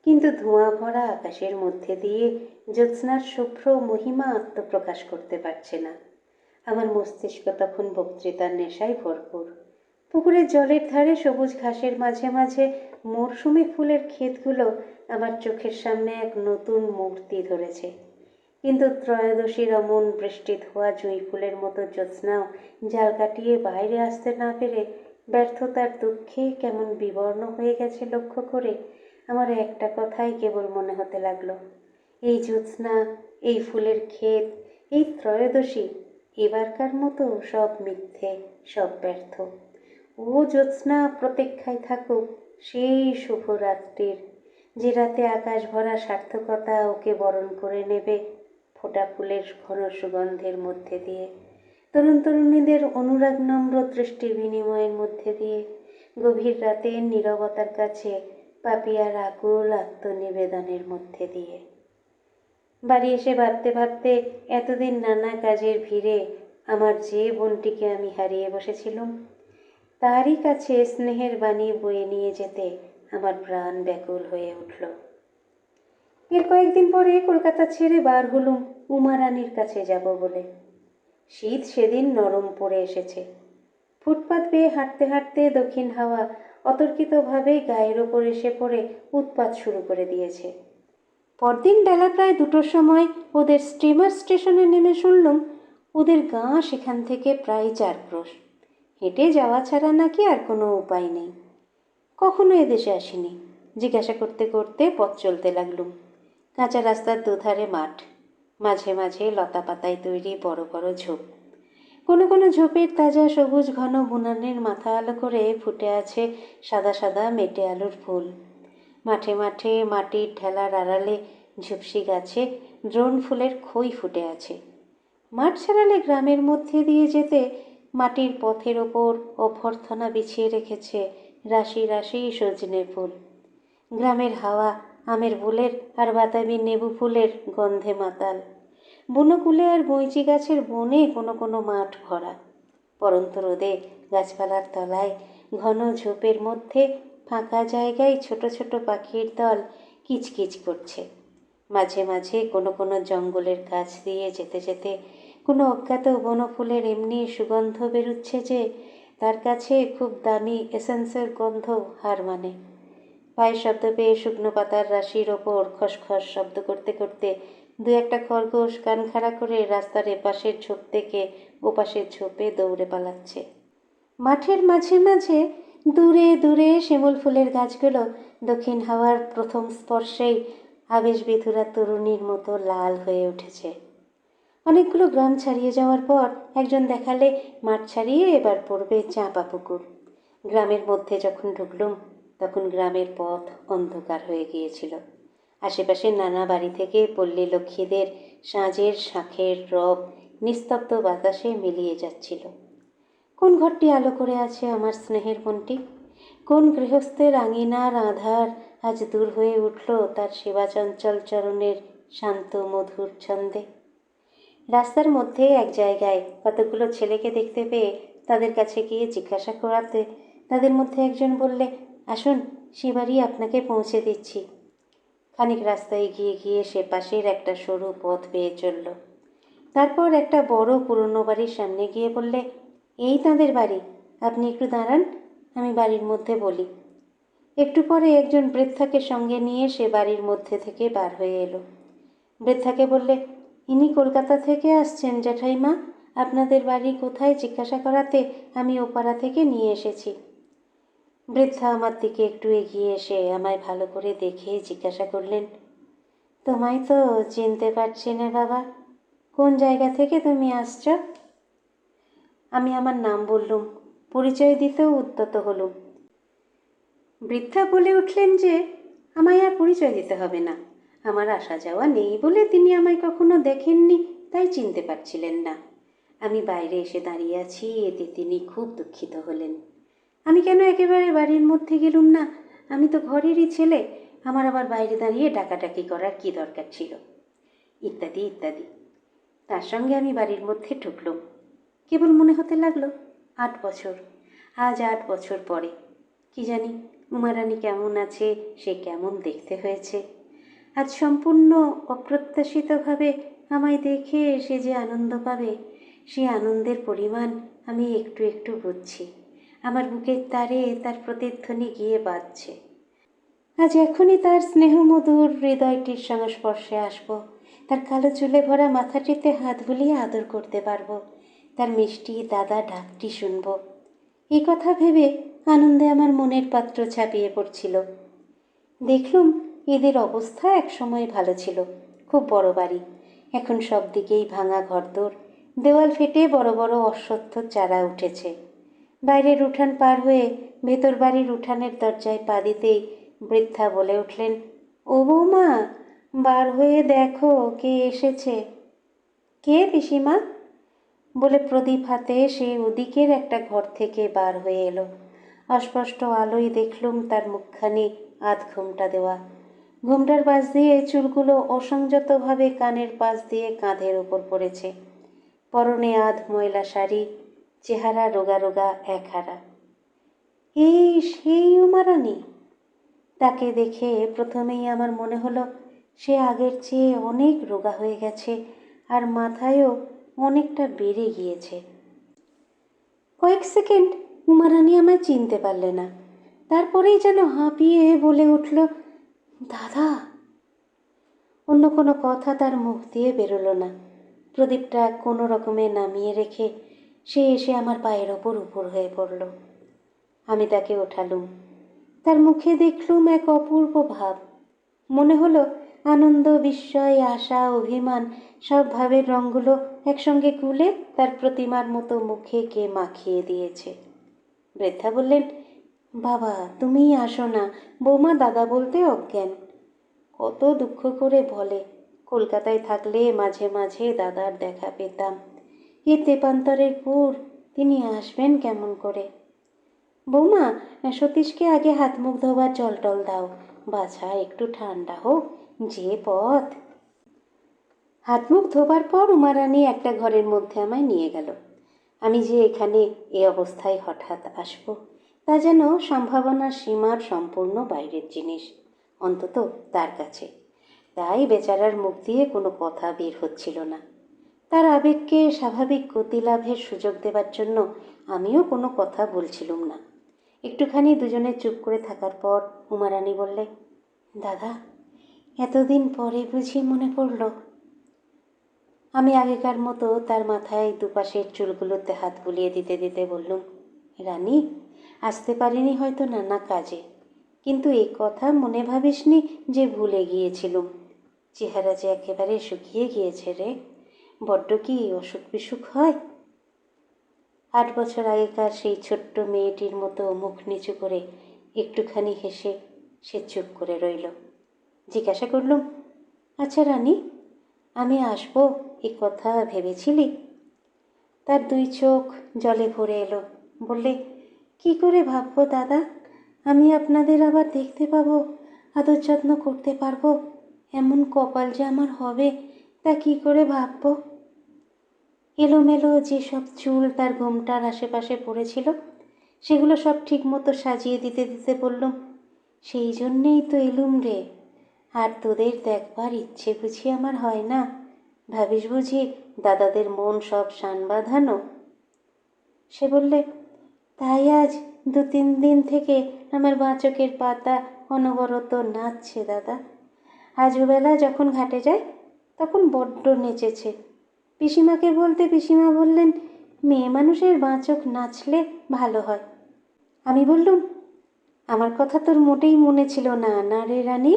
কিন্তু ধোঁয়া ভরা আকাশের মধ্যে দিয়ে জ্যোৎস্নার শুভ্র মহিমা আত্মপ্রকাশ করতে পারছে না। আমার মস্তিষ্ক তখন বক্তৃতার নেশায় ভরপুর। পুকুরের জলের ধারে সবুজ ঘাসের মাঝে মাঝে মরশুমি ফুলের ক্ষেতগুলো আমার চোখের সামনে এক নতুন মূর্তি ধরেছে। কিন্তু ত্রয়োদশীর অমন বৃষ্টি ধোয়া জুঁই ফুলের মতো জ্যোৎস্নাও জাল কাটিয়ে বাইরে আসতে না পেরে ব্যর্থতার দুঃখে কেমন বিবর্ণ হয়ে গেছে লক্ষ্য করে আমার একটা কথাই কেবল মনে হতে লাগলো, এই জ্যোৎস্না, এই ফুলের ক্ষেত, এই ত্রয়োদশী এবারকার মতো সব মিথ্যে, সব ব্যর্থ। ও জ্যোৎস্না প্রতীক্ষায় থাকুক সেই শুভরাত্রির, যে রাতে আকাশ ভরা সার্থকতা ওকে বরণ করে নেবে ফোটা ফুলের ঘন সুগন্ধের মধ্যে দিয়ে, তরুণ তরুণীদের অনুরাগ নম্র দৃষ্টির বিনিময়ের মধ্যে দিয়ে, গভীর রাতের নীরবতার কাছে পাপিয়ার আকুল আত্মনিবেদনের মধ্যে দিয়ে। বাড়ি এসে ভাবতে ভাবতে এতদিন নানা কাজের ভিড়ে আমার যে বোনটিকে আমি হারিয়ে বসেছিলাম, তারই কাছে স্নেহের বাণী বয়ে নিয়ে যেতে আমার প্রাণ ব্যাকুল হয়ে উঠল। এর কয়েকদিন পরে কলকাতা ছেড়ে বার হলুম উমারানির কাছে যাব বলে। শীত সেদিন নরম পড়ে এসেছে। ফুটপাত বেয়ে হাঁটতে হাঁটতে দক্ষিণ হাওয়া অতর্কিতভাবেই গায়ের ওপর এসে পড়ে উৎপাত শুরু করে দিয়েছে। পরদিন বেলা প্রায় 2টোর সময় ওদের স্টিমার স্টেশনে নেমে শুনলাম ওদের গাঁ সেখান থেকে প্রায় 4 ক্রোশ। হেঁটে যাওয়া ছাড়া নাকি আর কোনো উপায় নেই। কখনো এদেশে আসিনি। জিজ্ঞাসা করতে করতে পথ চলতে লাগলুম। কাঁচা রাস্তার দুধারে মাঠ, মাঝে মাঝে লতা পাতায় তৈরি বড় বড় ঝোপ। কোনো কোনো ঝোপের তাজা সবুজ ঘন বুনানের মাথা আলো করে ফুটে আছে সাদা সাদা মেটে আলুর ফুল। মাঠে মাঠে মাটির ঢেলার আড়ালে ঝুপসি গাছে দ্রোণ ফুলের খই ফুটে আছে। মাঠ ছাড়ালে গ্রামের মধ্যে দিয়ে যেতে মাটির পথের ওপর অভ্যর্থনা বিছিয়ে রেখেছে রাশি রাশি সজনে ফুল। গ্রামের হাওয়া আমের ফুলের আর বাতাবি নেবু ফুলের গন্ধে মাতাল। বুনোকুলে আর বইচি গাছের বনে কোনো কোনো মাঠ ভরা। পরন্ত রোদে গাছপালার তলায় ঘন ঝোপের মধ্যে ফাঁকা জায়গায় ছোট ছোট পাখির দল কিচকিচ করছে। মাঝে মাঝে কোনো কোনো জঙ্গলের কাছ দিয়ে যেতে যেতে কোনো অজ্ঞাত বনফুলের এমনি সুগন্ধ বেরুচ্ছে যে তার কাছে খুব দামি এসেন্সের গন্ধ হার মানে। পায়ের শব্দ পেয়ে শুকনো পাতার রাশির ওপর খসখস শব্দ করতে করতে 2-1টা খরগোশ কান খাড়া করে রাস্তার এপাশের ঝোপ থেকে ওপাশের ঝোপে দৌড়ে পালাচ্ছে। মাঠের মাঝে মাঝে দূরে দূরে শিমুল ফুলের গাছগুলো দক্ষিণ হাওয়ার প্রথম স্পর্শেই আবেশ বিধুরা তরুণীর মতো লাল হয়ে উঠেছে। অনেকগুলো গ্রাম ছাড়িয়ে যাওয়ার পর একজন দেখালে মাঠ ছাড়িয়ে এবার পড়বে চাঁপা পুকুর। গ্রামের মধ্যে যখন ঢুকলুম তখন গ্রামের পথ অন্ধকার হয়ে গিয়েছিল। আশেপাশে নানা বাড়ি থেকে পল্লী লক্ষ্মীদের সাঁঝের শাঁখের রব নিস্তব্ধ বাতাসে মিলিয়ে যাচ্ছিল। কোন ঘরটি আলো করে আছে আমার স্নেহের বোনটি? কোন গৃহস্থের আঙিনার আধার আজ দূর হয়ে উঠল তার সেবাচঞ্চল চরণের শান্ত মধুর ছন্দে? রাস্তার মধ্যে এক জায়গায় কতগুলো ছেলেকে দেখতে পেয়ে তাদের কাছে গিয়ে জিজ্ঞাসা করাতে তাদের মধ্যে একজন বললে, আসুন সে বাড়ি আপনাকে পৌঁছে দিচ্ছি। খানিক রাস্তা এগিয়ে গিয়ে সে পাশের একটা সরু পথ বেয়ে চলল। তারপর একটা বড় পুরনো বাড়ির সামনে গিয়ে বললে, এই তাঁদের বাড়ি, আপনি একটু দাঁড়ান, আমি বাড়ির মধ্যে বলি। একটু পরে একজন বৃদ্ধাকে সঙ্গে নিয়ে সে বাড়ির মধ্যে থেকে বার হয়ে এলো। বৃদ্ধাকে বললে, ইনি কলকাতা থেকে আসছেন জ্যাঠাইমা, আপনাদের বাড়ি কোথায় জিজ্ঞাসা করাতে আমি ওপাড়া থেকে নিয়ে এসেছি। বৃদ্ধা আমার দিকে একটু এগিয়ে এসে আমায় ভালো করে দেখে জিজ্ঞাসা করলেন, তোমায় তো চিনতে পারছি না বাবা, কোন জায়গা থেকে তুমি আসছ? আমি আমার নাম বললুম, পরিচয় দিতেও উদ্যত হলুম। বৃদ্ধা বলে উঠলেন যে আমায় আর পরিচয় দিতে হবে না, আমার আসা যাওয়া নেই বলে তিনি আমায় কখনো দেখেননি, তাই চিনতে পারছিলেন না। আমি বাইরে এসে দাঁড়িয়ে আছি এতে তিনি খুব দুঃখিত হলেন। আমি কেন একেবারে বাড়ির মধ্যে গেলুম না? আমি তো ঘরেরই ছেলে, আমার আবার বাইরে দাঁড়িয়ে ডাকাডাকি করার কি দরকার ছিল, ইত্যাদি ইত্যাদি। তার সঙ্গে আমি বাড়ির মধ্যে ঢুকলুম। কেবল মনে হতে লাগলো 8 বছর। আজ 8 বছর পরে কি জানি উমারানী কেমন আছে, সে কেমন দেখতে হয়েছে। আজ সম্পূর্ণ অপ্রত্যাশিতভাবে আমায় দেখে সে যে আনন্দ পাবে, সে আনন্দের পরিমাণ আমি একটু একটু বুঝছি। আমার বুকের তারে তার প্রতিধ্বনি গিয়ে বাজছে। আজ এখনই তার স্নেহমধুর হৃদয়টির সংস্পর্শে আসব, তার কালো চুলে ভরা মাথাটিতে হাত বুলিয়ে আদর করতে পারবো, তার মিষ্টি দাদা ডাকটি শুনব। এই কথা ভেবে আনন্দে আমার মনের পাত্র ছাপিয়ে পড়ছিল। দেখলুম এদের অবস্থা একসময় ভালো ছিল, খুব বড় বাড়ি, এখন সব দিকেই ভাঙা ঘরদোর, দেওয়াল ফেটে বড় বড় অশ্বত্থ চারা উঠেছে। বাইরের উঠান পার হয়ে ভেতর বাড়ির উঠানের দরজায় পা দিতেই বৃদ্ধা বলে উঠলেন, ও বৌমা, বার হয়ে দেখো কে এসেছে। কে পিসিমা? বলে প্রদীপ হাতে সে ওদিকের একটা ঘর থেকে বার হয়ে এলো। অস্পষ্ট আলোয় দেখলুম তার মুখখানি আধ ঘোমটা দেওয়া, ঘোমটার পাশ দিয়ে চুলগুলো অসংযতভাবে কানের পাশ দিয়ে কাঁধের ওপর পড়েছে। পরনে আধ ময়লা শাড়ি, চেহারা রোগা রোগা একহারা। এই সেই উমারানী। তাকে দেখে প্রথমেই আমার মনে হলো সে আগের চেয়ে অনেক রোগা হয়ে গেছে, আর মাথায়ও অনেকটা বেড়ে গিয়েছে। কয়েক সেকেন্ড উমারানী আমায় চিনতে পারলে না, তারপরেই যেন হাঁপিয়ে বলে উঠল, দাদা। অন্য কোনো কথা তার মুখ দিয়ে বেরোলো না। প্রদীপটা কোনো রকমে নামিয়ে রেখে সে এসে আমার পায়ের ওপর উপর হয়ে পড়ল। আমি তাকে ওঠালুম। তার মুখে দেখলুম এক অপূর্ব ভাব। মনে হলো আনন্দ, বিস্ময়, আশা, অভিমান সব ভাবের রঙগুলো একসঙ্গে গুলে তার প্রতিমার মতো মুখে কে মাখিয়ে দিয়েছে। বৃদ্ধা বললেন, বাবা তুমিই আসো না, বৌমা দাদা বলতে অজ্ঞান। কত দুঃখ করে বলে, কলকাতায় থাকলে মাঝে মাঝে দাদার দেখা পেতাম, এ তেপান্তরের পুর, তিনি আসবেন কেমন করে। বৌমা, সতীশকে আগে হাত মুখ ধোবার জল টল দাও, বাছা একটু ঠান্ডা হোক, যে পথ। হাত মুখ ধোবার পর উমারানী একটা ঘরের মধ্যে আমায় নিয়ে গেল। আমি যে এখানে এ অবস্থায় হঠাৎ আসব তা যেন সম্ভাবনার সীমার সম্পূর্ণ বাইরের জিনিস, অন্তত তার কাছে। তাই বেচারার মুখ দিয়ে কোনো কথা বের হচ্ছিল না। তার আবেগকে স্বাভাবিক গতি লাভের সুযোগ দেবার জন্য আমিও কোনো কথা বলছিলুম না। একটুখানি দুজনে চুপ করে থাকার পর উমারানী বললে, দাদা, এতদিন পরে বুঝি মনে পড়ল। আমি আগেকার মতো তার মাথায় দুপাশের চুলগুলোতে হাত বুলিয়ে দিতে দিতে বললুম, রানী, আসতে পারিনি হয়তো নানা কাজে, কিন্তু এই কথা মনে ভাবিসনি যে ভুলে গিয়েছিলুম। চেহারা যে একেবারে শুকিয়ে গিয়েছে রে, বড্ড কি অসুখ বিসুখ হয়। 8 বছর আগেকার সেই ছোট্ট মেয়েটির মতো মুখ নিচু করে একটুখানি হেসে সে চুপ করে রইল। জিজ্ঞাসা করলুম, আচ্ছা রানী, আমি আসবো এ কথা ভেবেছিলি? তার 2 চোখ জলে ভরে এলো। বললে, কি করে ভাববো দাদা, আমি আপনাদের আবার দেখতে পাবো, আদর যত্ন করতে পারবো, এমন কপাল যে আমার হবে, তা কি করে ভাববো। এলোমেলো যেসব চুল তার ঘোমটার আশেপাশে পড়েছিল সেগুলো সব ঠিক মতো সাজিয়ে দিতে দিতে বললুম, সেই জন্যেই তো এলুম রে, আর তোদের দেখবার ইচ্ছে বুঝি আমার হয় না? ভাবিস বুঝি দাদাদের মন সব শান বাঁধানো? সে বললে, তাই আজ 2-3 দিন থেকে আমার বাঁ চোখের পাতা অনবরত নাচছে দাদা। আজবেলা যখন ঘাটে যায় তখন বড্ড নেচেছে। পিসিমাকে বলতে পিসিমা বললেন, মেয়ে মানুষের বাঁ চোখ নাচলে ভালো হয়। আমি বললুম, আমার কথা তোর মোটেই মনে ছিল না, না রে রানী?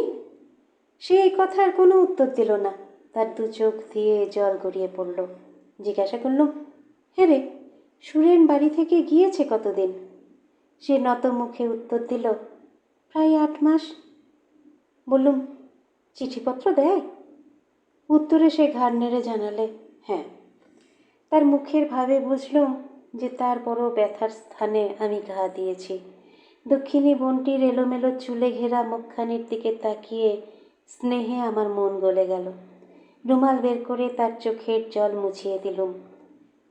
সে এই কথার কোনো উত্তর দিল না। তার 2 চোখ দিয়ে জল গড়িয়ে পড়ল। জিজ্ঞাসা করলুম, হ্যাঁ রে, সুরেন বাড়ি থেকে গিয়েছে কতদিন? সে নত মুখে উত্তর দিল, প্রায় 8 মাস। বললুম, চিঠিপত্র দেয়? উত্তরে সে ঘাড় নেড়ে জানালে, হ্যাঁ। তার মুখের ভাবে বুঝলুম যে তার বড় ব্যথার স্থানে আমি ঘা দিয়েছি। দক্ষিণী বোনটির এলোমেলো চুলে ঘেরা মুখখানির দিকে তাকিয়ে স্নেহে আমার মন গলে গেল। রুমাল বের করে তার চোখের জল মুছিয়ে দিলুম।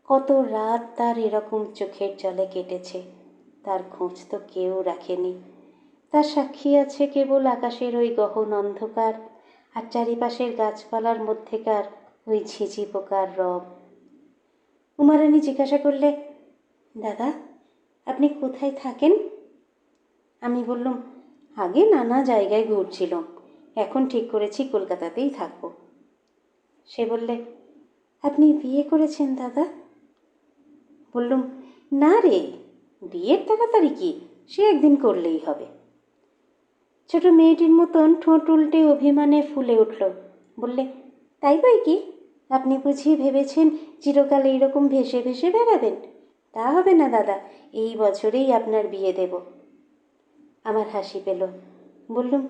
কত রাত তার এরকম চোখের জলে কেটেছে, তার খোঁজ তো কেউ রাখেনি। তার সাক্ষী আছে কেবল আকাশের ওই গহন অন্ধকার আর চারিপাশের গাছপালার মধ্যেকার ওই ঝিঝি পোকার রব। উমারানী জিজ্ঞাসা করলে, দাদা, আপনি কোথায় থাকেন? আমি বললুম, আগে নানা জায়গায় ঘুরছিলাম, এখন ঠিক করেছি কলকাতাতেই থাকব। সে বললে, আপনি বিয়ে করেছেন দাদা? বললুম, না রে, বিয়ের তাড়াতাড়ি কি, সে একদিন করলেই হবে। ছোট মেয়েটির মতন ঠোঁট উল্টে অভিমানে ফুলে উঠল। বললে, তাই বই কি? আপনি বুঝি ভেবেছেন চিরকাল এইরকম ভেসে ভেসে বেড়াবেন? তা হবে না দাদা, এই বছরেই আপনার বিয়ে দেব। আমার হাসি পেল। বললুম,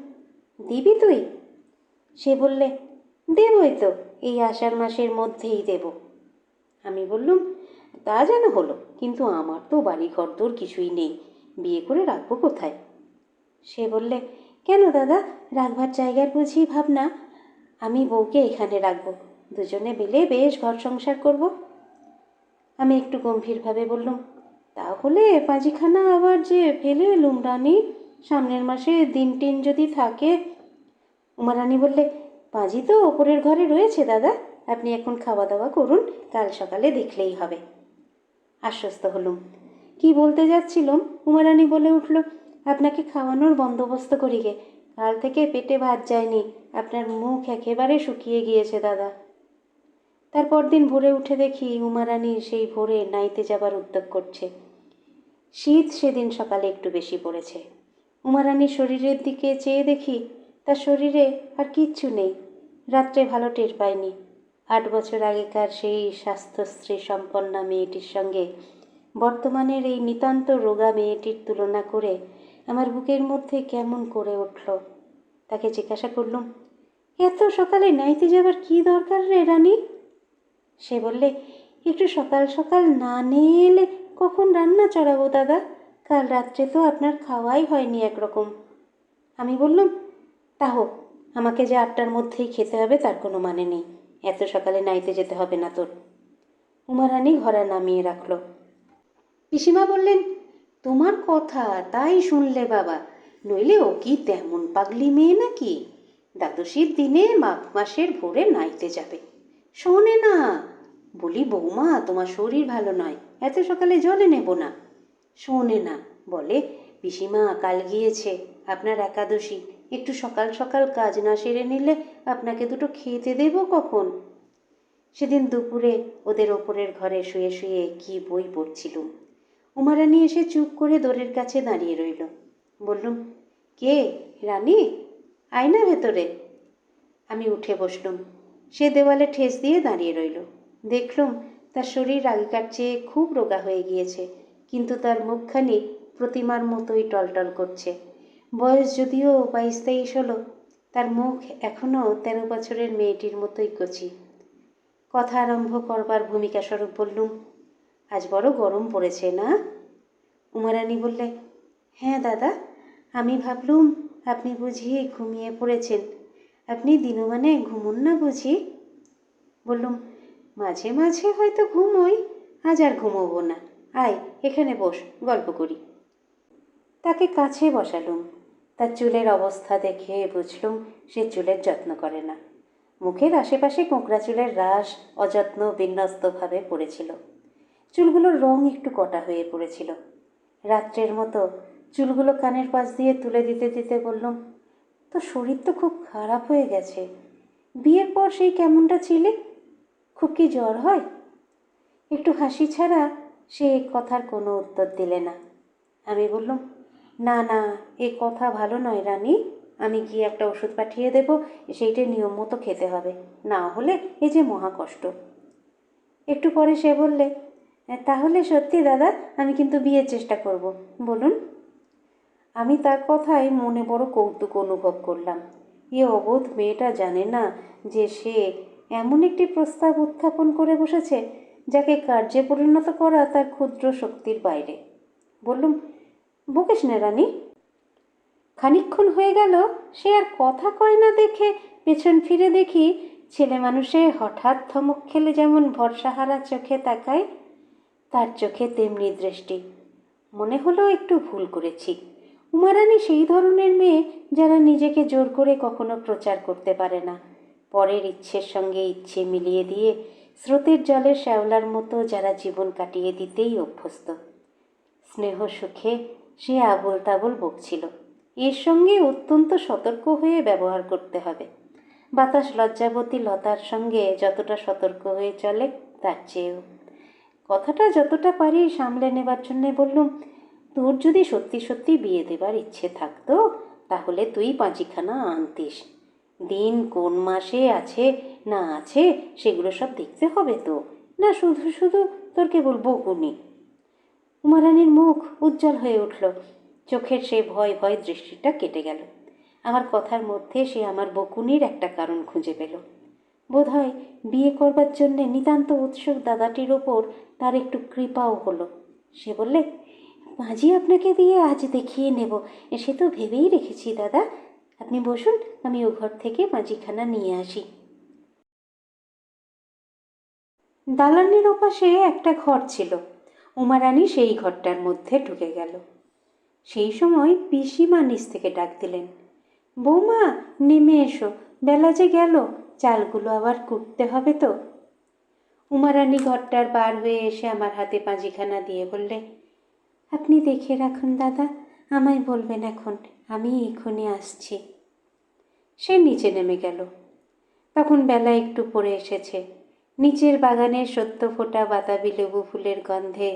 দিবি তুই? সে বললে, দেবই তো, এই আষাঢ় মাসের মধ্যেই দেব। আমি বললুম, তা যেন হলো, কিন্তু আমার তো বাড়ি ঘর তোর কিছুই নেই, বিয়ে করে রাখবো কোথায়? সে বললে, কেন দাদা, রাখবার জায়গার বুঝি ভাবনা? আমি বউকে এখানে রাখবো, দুজনে মিলে বেশ ঘর সংসার করব। আমি একটু গম্ভীরভাবে বললুম, তাহলে পাঁজিখানা আবার যে ফেলে এলুম রানী, সামনের মাসে দিন টিন যদি থাকে। উমারানী বললে, পাঁজি তো ওপরের ঘরে রয়েছে দাদা, আপনি এখন খাওয়া দাওয়া করুন, কাল সকালে দেখলেই হবে। আশ্বস্ত হলুম। কি বলতে যাচ্ছিলাম, উমারানী বলে উঠল, আপনাকে খাওয়ানোর বন্দোবস্ত করি গে, কাল থেকে পেটে ভাত যায়নি, আপনার মুখ একেবারে শুকিয়ে গিয়েছে দাদা। তারপর দিন ভোরে উঠে দেখি উমারানী সেই ভোরে নাইতে যাবার উদ্যোগ করছে। শীত সেদিন সকালে একটু বেশি পড়েছে। উমারানীর শরীরের দিকে চেয়ে দেখি তার শরীরে আর কিচ্ছু নেই। রাত্রে ভালো টের পাইনি। 8 বছর আগেকার সেই স্বাস্থ্যশ্রী সম্পন্না মেয়েটির সঙ্গে বর্তমানের এই নিতান্ত রোগা মেয়েটির তুলনা করে আমার বুকের মধ্যে কেমন করে উঠল। তাকে জিজ্ঞাসা করলুম, এত সকালে নাইতে যাবার কি দরকার রে রানী? সে বললে, একটু সকাল সকাল না নিয়ে এলে কখন রান্না চড়াবো দাদা? কাল রাত্রে তো আপনার খাওয়াই হয়নি একরকম। আমি বললাম, তা হোক, আমাকে যে 8টার মধ্যেই খেতে হবে তার কোনো মানে নেই, এত সকালে নাইতে যেতে হবে না তোর। উমারানী ঘোড়া নামিয়ে রাখল। পিসিমা বললেন, তোমার কথা তাই শুনলে বাবা, নইলে ও কি তেমন পাগলি মেয়ে নাকি? দ্বাদশীর দিনে মাঘ মাসের ভোরে নাইতে যাবে, শোনে না। বলি, বৌমা, তোমার শরীর ভালো নয়, এত সকালে জলে নেব না। শোনে না, বলে, পিসিমা কাল গিয়েছে আপনার একাদশী, একটু সকাল সকাল কাজ না সেরে নিলে আপনাকে দুটো খেতে দেব কখন? সেদিন দুপুরে ওদের ওপরের ঘরে শুয়ে শুয়ে কি বই পড়ছিলুম। উমারানী এসে চুপ করে দোরের কাছে দাঁড়িয়ে রইল। বললুম, কে রানী? আয়না ভেতরে। আমি উঠে বসলুম। সে দেওয়ালে ঠেস দিয়ে দাঁড়িয়ে রইল। দেখলুম তার শরীর আগেকার চেয়ে খুব রোগা হয়ে গিয়েছে, কিন্তু তার মুখখানি প্রতিমার মতোই টলটল করছে। বয়স যদিও 22-23 হলো, তার মুখ এখনও 13 বছরের মেয়েটির মতোই কচি। কথা আরম্ভ করবার ভূমিকা স্বরূপ বললুম, আজ বড় গরম পড়েছে না? উমারানী বললে, হ্যাঁ দাদা, আমি ভাবলুম আপনি বুঝি ঘুমিয়ে পড়েছেন, আপনি দিনমানে ঘুমুন না বুঝি? বললুম, মাঝে মাঝে হয়তো ঘুমোই, আজ আর ঘুমোবো না, আয় এখানে বস, গল্প করি। তাকে কাছে বসালুম। তার চুলের অবস্থা দেখে বুঝলুম সে চুলের যত্ন করে না। মুখের আশেপাশে কোঁকড়া চুলের রাশ অযত্ন বিন্যস্তভাবে পড়েছিল। চুলগুলোর রং একটু কটা হয়ে পড়েছিল। রাত্রের মতো চুলগুলো কানের পাশ দিয়ে তুলে দিতে দিতে বললুম, তো শরীর তো খুব খারাপ হয়ে গেছে। বিয়ের পর সেই কেমনটা ছিলে, খুব কি জ্বর হয়? একটু হাসি ছাড়া সে কথার কোনো উত্তর দিলে না। আমি বললুম, না না, এ কথা ভালো নয় রানী। আমি গিয়ে একটা ওষুধ পাঠিয়ে দেব, সেইটা নিয়ম মতো খেতে হবে, না হলে এ যে মহা কষ্ট। একটু পরে সে বললে, তাহলে সত্যি দাদা, আমি কিন্তু বিয়ের চেষ্টা করব, বলুন। আমি তার কথায় মনে বড় কৌতুক অনুভব করলাম। এ অবোধ মেয়েটা জানে না যে সে এমন একটি প্রস্তাব উত্থাপন করে বসেছে যাকে কার্যে পরিণত করা তার ক্ষুদ্র শক্তির বাইরে। বললুম, বকিস না রানী। খানিকক্ষণ হয়ে গেল সে আর কথা কয় না দেখে পেছন ফিরে দেখি ছেলে মানুষে হঠাৎ ধমক খেলে যেমন ভরসাহারা চোখে তাকায়, তার চোখে তেমনি দৃষ্টি। মনে হলো একটু ভুল করেছি। উমারানী সেই ধরনের মেয়ে যারা নিজেকে জোর করে কখনো প্রচার করতে পারে না, পরের ইচ্ছের সঙ্গে ইচ্ছে মিলিয়ে দিয়ে স্রোতের জলের শ্যাওলার মতো যারা জীবন কাটিয়ে দিতেই অভ্যস্ত। স্নেহ সুখে সে আবোল তাবোল বকছিল। এর সঙ্গে অত্যন্ত সতর্ক হয়ে ব্যবহার করতে হবে। বাতাস লজ্জাবতী লতার সঙ্গে যতটা সতর্ক হয়ে চলে তার চেয়েও। কথাটা যতটা পারি সামলে নেবার জন্যে বললুম, তোর যদি সত্যি সত্যি বিয়ে দেবার ইচ্ছে থাকতো তাহলে তুই পাঁচিখানা আনতিস। দিন কোন মাসে আছে না আছে সেগুলো সব দেখতে হবে তো, না শুধু শুধু তোর কেবল বকুনি। উমারানীর মুখ উজ্জ্বল হয়ে উঠল। চোখের সে ভয় ভয় দৃষ্টিটা কেটে গেল। আমার কথার মধ্যে সে আমার বকুনির একটা কারণ খুঁজে পেল। বোধহয় বিয়ে করবার জন্যে নিতান্ত উৎসুক দাদাটির ওপর তার একটু কৃপাও হলো। সে বললে, পাঁজি আপনাকে দিয়ে আজ দেখিয়ে নেব, সে তো ভেবেই রেখেছি দাদা। আপনি বসুন, আমি ও ঘর থেকে পাঁজিখানা নিয়ে আসি। দালানের ওপাশে একটা ঘর ছিল। উমারানী সেই ঘরটার মধ্যে ঢুকে গেল। সেই সময় পিসিমা নিচ থেকে ডাক দিলেন, বৌমা নেমে এসো, বেলা যে গেল, চালগুলো আবার কুটতে হবে তো। উমারানী ঘরটার বার হয়ে এসে আমার হাতে পাঁজিখানা দিয়ে বললে, আপনি দেখে রাখুন দাদা, আমায় বলবেন এখন, আমি এক্ষুনি আসছি। সে নিচে নেমে গেল। তখন বেলা একটু পড়ে এসেছে। নিচের বাগানের সদ্য ফোটা বাতাবি লেবু ফুলের গন্ধে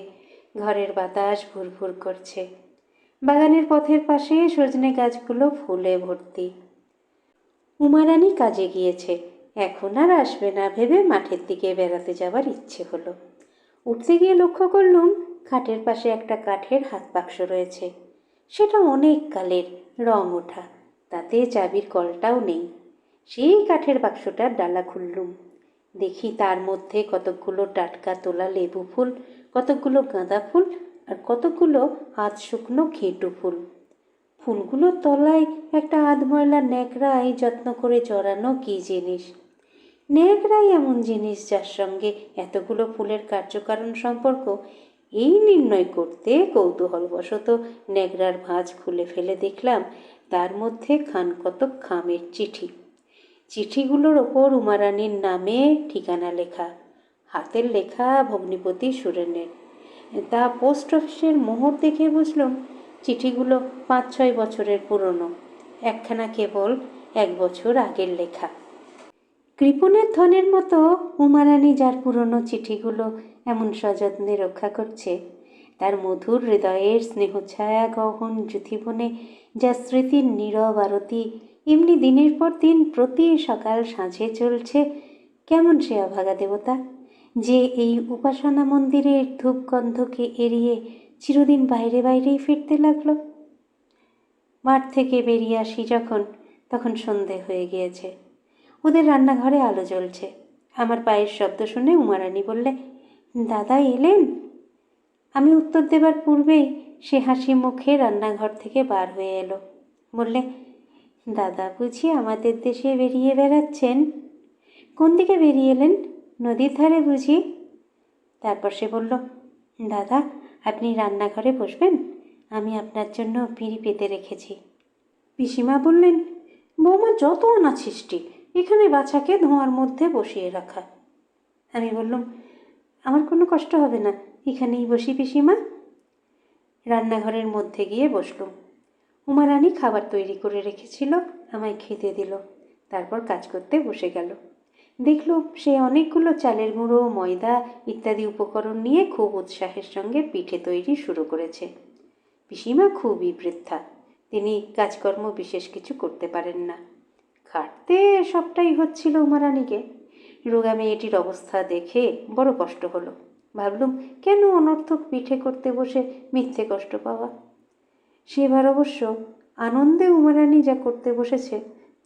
ঘরের বাতাস ভুরভুর করছে। বাগানের পথের পাশে সজনে গাছগুলো ফুলে ভর্তি। উমারানী কাজে গিয়েছে, এখন আর আসবে না ভেবে মাঠের দিকে বেড়াতে যাবার ইচ্ছে হলো। উঠতে গিয়ে লক্ষ্য করলুম খাটের পাশে একটা কাঠের হাত বাক্স রয়েছে। সেটা অনেক কালের, রং ওঠা, তাতে চাবির কলটাও নেই। সেই কাঠের বাক্সটার ডালা খুললুম। দেখি তার মধ্যে কতকগুলো টাটকা তোলা লেবু ফুল, কতকগুলো গাঁদা ফুল আর কতকগুলো আধ শুকনো ঘেঁটু ফুল। ফুলগুলোর তলায় একটা আধময়লা ন্যাকড়ায় যত্ন করে জড়ানো কী জিনিস। ন্যাকড়াই এমন জিনিস যার সঙ্গে এতগুলো ফুলের কার্যকারণ সম্পর্ক, এই নির্ণয় করতে কৌতূহলবশত ন্যাকড়ার ভাঁজ খুলে ফেলে দেখলাম তার মধ্যে খানকতক খামের চিঠি। চিঠিগুলোর ওপর উমারানীর নামে ঠিকানা লেখা, হাতের লেখা ভগ্নিপতি সুরেনের। তা পোস্ট অফিসের মোহর দেখে বুঝলাম চিঠিগুলো 5-6 বছরের পুরনো, একখানা কেবল 1 বছর আগের লেখা। কৃপণের ধনের মতো উমারানী যার পুরনো চিঠিগুলো এমন সযত্নে রক্ষা করছে, তার মধুর হৃদয়ের স্নেহছায়া গহন যুথিবনে যা স্মৃতির নীরব আরতি এমনি দিনের পর দিন প্রতি সকাল সাঁঝে চলছে, কেমন সে অভাগা দেবতা যে এই উপাসনা মন্দিরের ধূপগন্ধকে এড়িয়ে চিরদিন বাইরে বাইরেই ফিরতে লাগলো। মাঠ থেকে বেরিয়ে আসি যখন, তখন সন্ধে হয়ে গিয়েছে। ওদের রান্নাঘরে আলো জ্বলছে। আমার পায়ের শব্দ শুনে উমারানী বললে, দাদা এলেন? আমি উত্তর দেবার পূর্বেই সে হাসি মুখে রান্নাঘর থেকে বার হয়ে এলো। বললে, দাদা বুঝি আমাদের দেশে বেরিয়ে বেড়াচ্ছেন? কোন দিকে বেরিয়ে এলেন? নদীর ধারে বুঝি? তারপর সে বলল, দাদা আপনি রান্নাঘরে বসবেন, আমি আপনার জন্য পিঁড়ি পেতে রেখেছি। পিসিমা বললেন, বৌমা যত অনাছিষ্টি, এখানে বাছাকে ধোঁয়ার মধ্যে বসিয়ে রাখা। আমি বললাম, আমার কোনো কষ্ট হবে না, এখানেই বসি পিসিমা। রান্নাঘরের মধ্যে গিয়ে বসলুম। উমারানী খাবার তৈরি করে রেখেছিল, আমায় খেতে দিল, তারপর কাজ করতে বসে গেল। দেখলুম সে অনেকগুলো চালের গুঁড়ো, ময়দা ইত্যাদি উপকরণ নিয়ে খুব উৎসাহের সঙ্গে পিঠে তৈরি শুরু করেছে। পিসিমা খুবই বৃদ্ধা, তিনি কাজকর্ম বিশেষ কিছু করতে পারেন না। খাটতে সবটাই হচ্ছিল উমারানীকে। রোগা মেয়েটির অবস্থা দেখে বড় কষ্ট হলো। ভাবলুম, কেন অনর্থক পিঠে করতে বসে মিথ্যে কষ্ট পাওয়া। সেবার অবশ্য আনন্দে উমারানী যা করতে বসেছে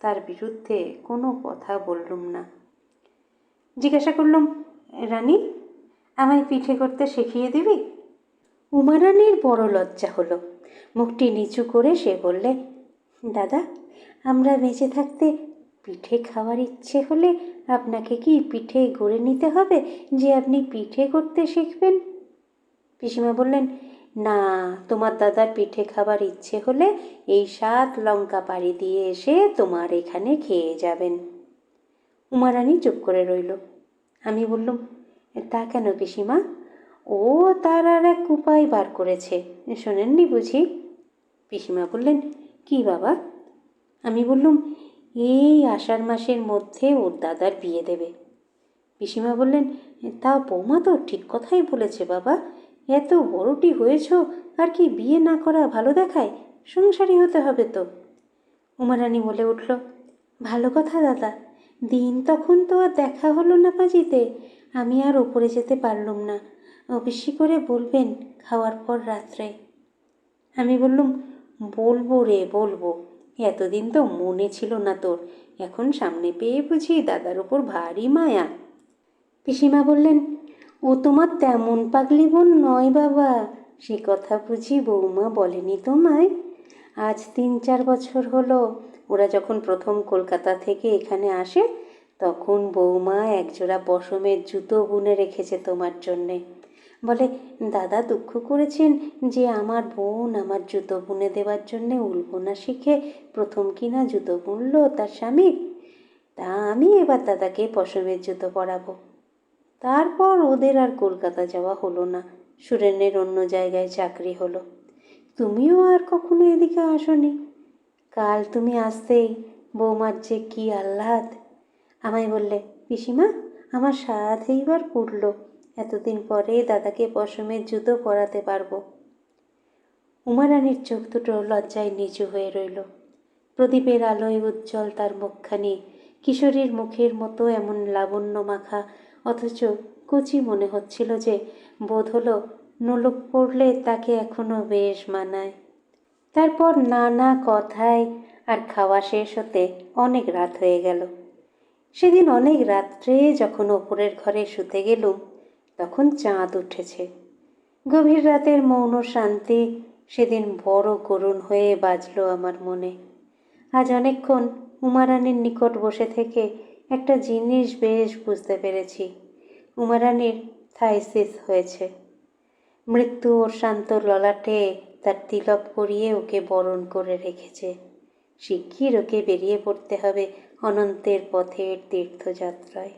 তার বিরুদ্ধে কোনো কথা বললুম না। জিজ্ঞাসা করলুম, রানী, আমায় পিঠে করতে শিখিয়ে দিবি? উমারানীর বড় লজ্জা হলো। মুখটি নিচু করে সে বললে, দাদা, আমরা বেঁচে থাকতে পিঠে খাওয়ার ইচ্ছে হলে আপনাকে কি পিঠে গড়ে নিতে হবে যে আপনি পিঠে করতে শিখবেন? পিসিমা বললেন, না, তোমার দাদার পিঠে খাবার ইচ্ছে হলে এই 7 লঙ্কা পাড়ি দিয়ে এসে তোমার এখানে খেয়ে যাবেন। উমারানী চুপ করে রইল। আমি বললুম, তা কেন পিসিমা? ও তার আর এক উপায় বার করেছে, শোনেননি বুঝি? পিসিমা বললেন, কি বাবা? আমি বললুম, এই আষাঢ় মাসের মধ্যে ওর দাদার বিয়ে দেবে। পিসিমা বললেন, তা বৌমা তো ঠিক কথাই বলেছে বাবা, এত বড়টি হয়েছ, আর কি বিয়ে না করা ভালো দেখায়? সংসারী হতে হবে তো। উমারানী বলে উঠল, ভালো কথা দাদা, দিন তখন তো আর দেখা হলো না পাঁজিতে, আমি আর ওপরে যেতে পারলুম না, অবশ্যই করে বলবেন খাওয়ার পর রাত্রে। আমি বললুম, বলবো রে, বলবো, এতদিন তো মনে ছিল না তোর, এখন সামনে পেয়ে বুঝি দাদার ওপর ভারী মায়া। পিসিমা বললেন, ও তোমার তেমন পাগলি বোন নয় বাবা, সে কথা বুঝি বৌমা বলেনি তোমায়? আজ 3-4 বছর হলো ওরা যখন প্রথম কলকাতা থেকে এখানে আসে, তখন বৌমা একজোড়া পশমের জুতো বুনে রেখেছে তোমার জন্যে। বলে, দাদা দুঃখ করেছেন যে আমার বোন আমার জুতো বুনে দেওয়ার জন্যে উলবোনা শিখে প্রথম কিনা জুতো বুনল তার স্বামীর, তা আমি এবার দাদাকে পশমের জুতো পরাবো। তারপর ওদের আর কলকাতা যাওয়া হলো না, সুরেনের অন্য জায়গায় চাকরি হলো। তুমিও আর কখনো এদিকে আসনি। কাল তুমি আসতেই বৌমার যে কি আহ্লাদ। আমায় বললে, পিসিমা, আমার সাধ এইবার পড়ল, এতদিন পরে দাদাকে পশমের জুতো পরাতে পারবো। উমারানীর চোখ দুটো লজ্জায় নিচু হয়ে রইল। প্রদীপের আলোয় উজ্জ্বল তার মুখখানি কিশোরীর মুখের মতো এমন লাবণ্য মাখা, অথচ কচি মনে হচ্ছিল যে বোধ হলো নোলক পড়লে তাকে এখনো বেশ মানায়। তারপর নানা কথায় আর খাওয়া শেষ হতে অনেক রাত হয়ে গেল। সেদিন অনেক রাত্রে যখন ওপরের ঘরে শুতে গেলুম, তখন চাঁদ উঠেছে। গভীর রাতের মৌন শান্তি সেদিন বড় করুণ হয়ে বাজল আমার মনে। আজ অনেকক্ষণ উমারানীর নিকট বসে থেকে একটা জিনিস বেশ বুঝতে পেরেছি। উমারানীর থাইসিস হয়েছে। মৃত্যু ওর শান্ত ললাটে তার তিলক পরিয়ে ওকে বরণ করে রেখেছে। শিগগির ওকে বেরিয়ে পড়তে হবে অনন্তের পথের তীর্থযাত্রায়।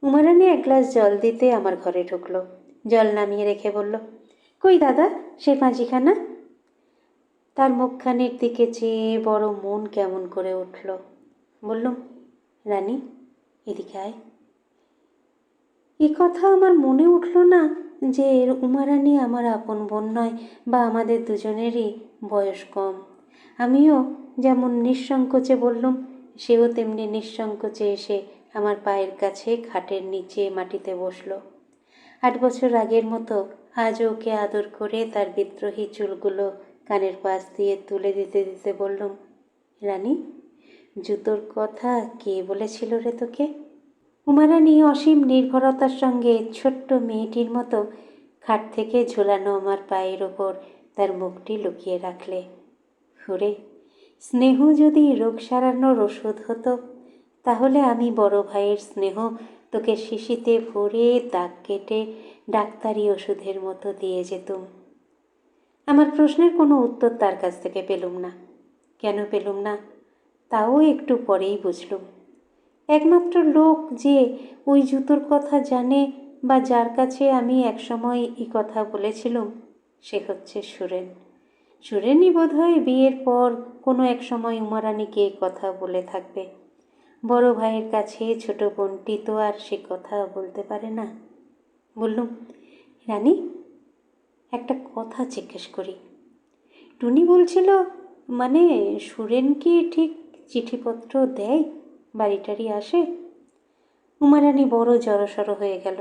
উমারানী 1 গ্লাস জল দিতে আমার ঘরে ঢুকলো। জল নামিয়ে রেখে বলল, কই দাদা, সে পাঁজিখানা? তার মুখখানির দিকে চেয়ে বড় মন কেমন করে উঠল। বললুম, রানী, এদিকে আয়। এ কথা আমার মনে উঠল না যে উমারানী আমার আপন বোন নয়, বা আমাদের দুজনেরই বয়স কম। আমিও যেমন নিঃসংকোচে বললুম, সেও তেমনি নিঃসংকোচে এসে আমার পায়ের কাছে খাটের নিচে মাটিতে বসল। 8 বছর আগের মতো আজও ওকে আদর করে তার বিদ্রোহী চুলগুলো কানের পাশ দিয়ে তুলে দিতে দিতে বললুম, রানী, জুতোর কথা কে বলেছিল রে তোকে? উমারানী অসীম নির্ভরতার সঙ্গে ছোট্ট মেয়েটির মতো খাট থেকে ঝোলানো আমার পায়ের ওপর তার মুখটি লুকিয়ে রাখলে। হুরে, স্নেহ যদি রোগ সারানোর ওষুধ হতো, তাহলে আমি বড় ভাইয়ের স্নেহ তোকে শিশিতে ভরে দাগ কেটে ডাক্তারি ওষুধের মতো দিয়ে যেতুম। আমার প্রশ্নের কোনো উত্তর তার কাছ থেকে পেলুম না, কেন পেলুম না তাও একটু পরেই বুঝলুম। একমাত্র লোক যে ওই জুতোর কথা জানে বা যার কাছে আমি একসময় এই কথা বলেছিলুম সে হচ্ছে সুরেন। সুরেনই বোধহয় বিয়ের পর কোনো এক সময় উমারানীকে কথা বলে থাকবে। বড় ভাইয়ের কাছে ছোট বোনটি তো আর সে কথা বলতে পারে না। বললুম, রানী, একটা কথা জিজ্ঞেস করি। টুনি বলছিল, মানে সুরেন কি ঠিক চিঠিপত্র দেয়, বাড়িটারি আসে? উমারানী বড় জড়সড় হয়ে গেল।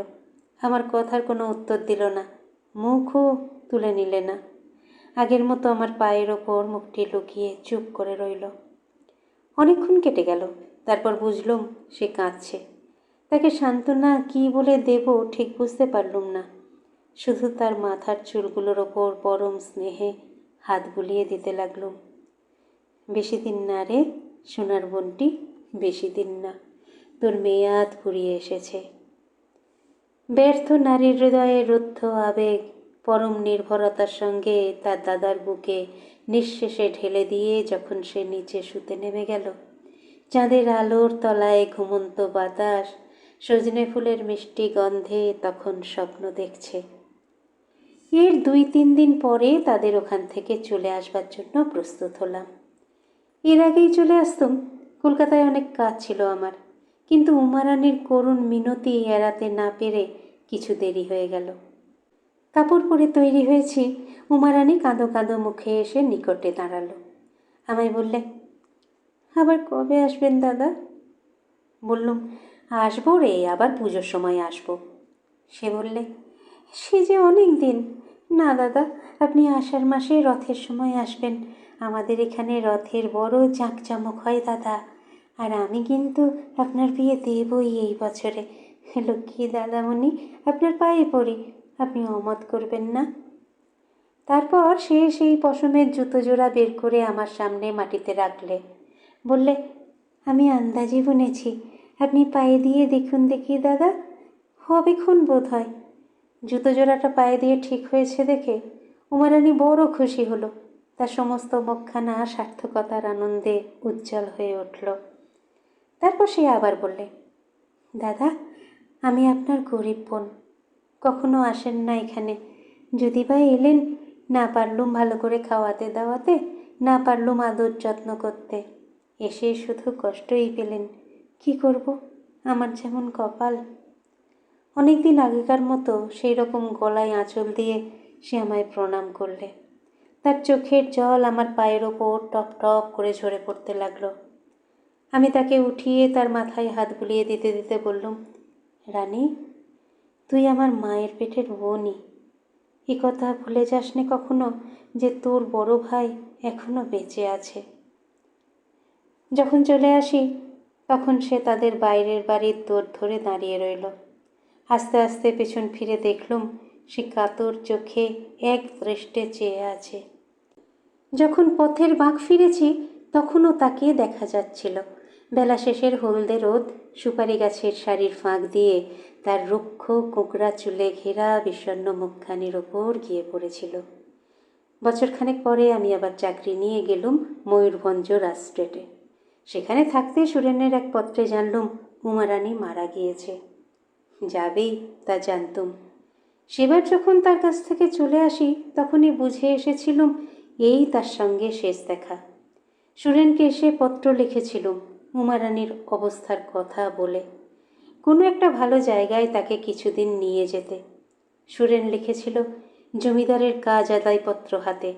আমার কথার কোনো উত্তর দিল না, মুখও তুলে নিলে না। আগের মতো আমার পায়ের ওপর মুখটি লুকিয়ে চুপ করে রইল। অনেকক্ষণ কেটে গেল। তারপর বুঝলুম সে কাঁদছে। তাকে সান্ত্বনা কী বলে দেব ঠিক বুঝতে পারলুম না। শুধু তার মাথার চুলগুলোর ওপর পরম স্নেহে হাত বুলিয়ে দিতে লাগলুম। বেশি দিন না রে সোনার বোনটি, বেশি দিন না, তোর মেয়াদ ফুরিয়ে এসেছে। ব্যর্থ নারীর হৃদয়ে রুদ্ধ আবেগ পরম নির্ভরতার সঙ্গে তার দাদার বুকে নিঃশেষে ঢেলে দিয়ে যখন সে নিচে শুতে নেমে গেল, চাঁদের আলোর তলায় ঘুমন্ত বাতাস, সজনে ফুলের মিষ্টি গন্ধে তখন স্বপ্ন দেখছে। এর 2-3 দিন পরে তাদের ওখান থেকে চলে আসবার জন্য প্রস্তুত হলাম। এর আগেই চলে আসতুম, কলকাতায় অনেক কাজ ছিল আমার, কিন্তু উমারানীর করুণ মিনতি এড়াতে না পেরে কিছু দেরি হয়ে গেল। কাপড় পরে তৈরি হয়েছি, উমারানী কাঁদো কাঁদো মুখে এসে নিকটে দাঁড়ালো। আমায় বললে, আবার কবে আসবেন দাদা? বললুম, আসবো রে, আবার পুজোর সময় আসবো। সে বললে, সে যে অনেক দিন। না দাদা, আপনি আষাঢ় মাসে রথের সময় আসবেন। আমাদের এখানে রথের বড় জাঁকজমক হয় দাদা, আর আমি কিন্তু আপনার বিয়ে দেবই এই বছরে। লক্ষ্মী দাদামণি, আপনার পায়ে পড়ি, আপনি অমত করবেন না। তারপর সে সেই পশমের জুতো জোড়া বের করে আমার সামনে মাটিতে রাখলে। বললে, আমি আন্দাজে বুনেছি, আপনি পায়ে দিয়ে দেখুন দেখি দাদা, হবেক্ষণ বোধ হয়। জুতো জোড়াটা পায়ে দিয়ে ঠিক হয়েছে দেখে উমারানী বড় খুশি হলো। তার সমস্ত মুখখানা সার্থকতার আনন্দে উজ্জ্বল হয়ে উঠল। তারপর সে আবার বললে, দাদা, আমি আপনার গরিব বোন, কখনো আসেন না এখানে। যদি বা এলেন, না পারলুম ভালো করে খাওয়াতে দাওয়াতে, না পারলুম আদর যত্ন করতে, এসে শুধু কষ্টই পেলেন। কি করব, আমার যেমন কপাল। অনেক দিন আগেকার মতো সেই রকম গলায় আঁচল দিয়ে সে আমায় প্রণাম করলে। তার চোখের জল আমার পায়ের ওপর টপ টপ করে ঝরে পড়তে লাগলো। আমি তাকে উঠিয়ে তার মাথায় হাত বুলিয়ে দিতে দিতে বললুম, রানী, তুই আমার মায়ের পেটের বোনই। এ কথা ভুলে যাস নে কখনো যে তোর বড় ভাই এখনো বেঁচে আছে। যখন চলে আসি তখন সে তাদের বাইরের বাড়ির দোর ধরে দাঁড়িয়ে রইল। আস্তে আস্তে পেছন ফিরে দেখলুম সে কাতর চোখে এক দৃষ্টে চেয়ে আছে। যখন পথের বাঁক ফিরেছি তখনও তাকে দেখা যাচ্ছিল। বেলা শেষের হলদে রোদ সুপারি গাছের সারির ফাঁক দিয়ে তার রুক্ষ কোঁকড়া চুলে ঘেরা বিষণ্ণ মুখখানির ওপর গিয়ে পড়েছিল। বছরখানেক পরে আমি আবার চাকরি নিয়ে গেলুম ময়ূরভঞ্জ রাজস্ট্রেটে। সেখানে থাকতে সুরেনের এক পত্রে জানলুম উমারানী মারা গিয়েছে। যাবেই তা জানতুম। সেবার যখন তার কাছ থেকে চলে আসি তখনই বুঝে এসেছিলুম এই তার সঙ্গে শেষ দেখা। সুরেনকে এসে পত্র লিখেছিলুম উমারানীর অবস্থার কথা বলে, কোনো একটা ভালো জায়গায় তাকে কিছুদিন নিয়ে যেতে। সুরেন লিখেছিল জমিদারের কাজ আদায়পত্র হাতে,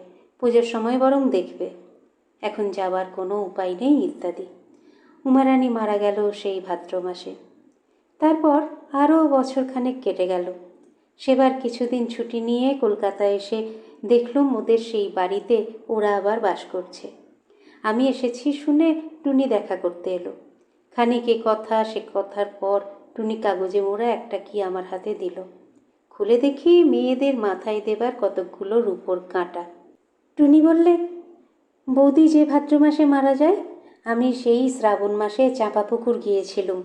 পুজোর সময় বরং দেখবে, এখন যাবার কোনো উপায় নেই ইত্যাদি। উমারানী মারা গেল সেই ভাদ্র মাসে। তারপর আরও বছরখানেক কেটে গেল। সেবার কিছুদিন ছুটি নিয়ে কলকাতায় এসে দেখলুম ওদের সেই বাড়িতে ওরা আবার বাস করছে। আমি এসেছি শুনে টুনি দেখা করতে এলো। খানিক এ কথা সে কথার পর টুনি কাগজে মোড়া একটা কি আমার হাতে দিল। খুলে দেখি মেয়েদের মাথায় দেবার কতকগুলো রূপোর কাঁটা। টুনি বললে, বৌদি যে ভাদ্র মাসে মারা যায় আমি সেই শ্রাবণ মাসে চাঁপাপুকুর গিয়েছিলুম।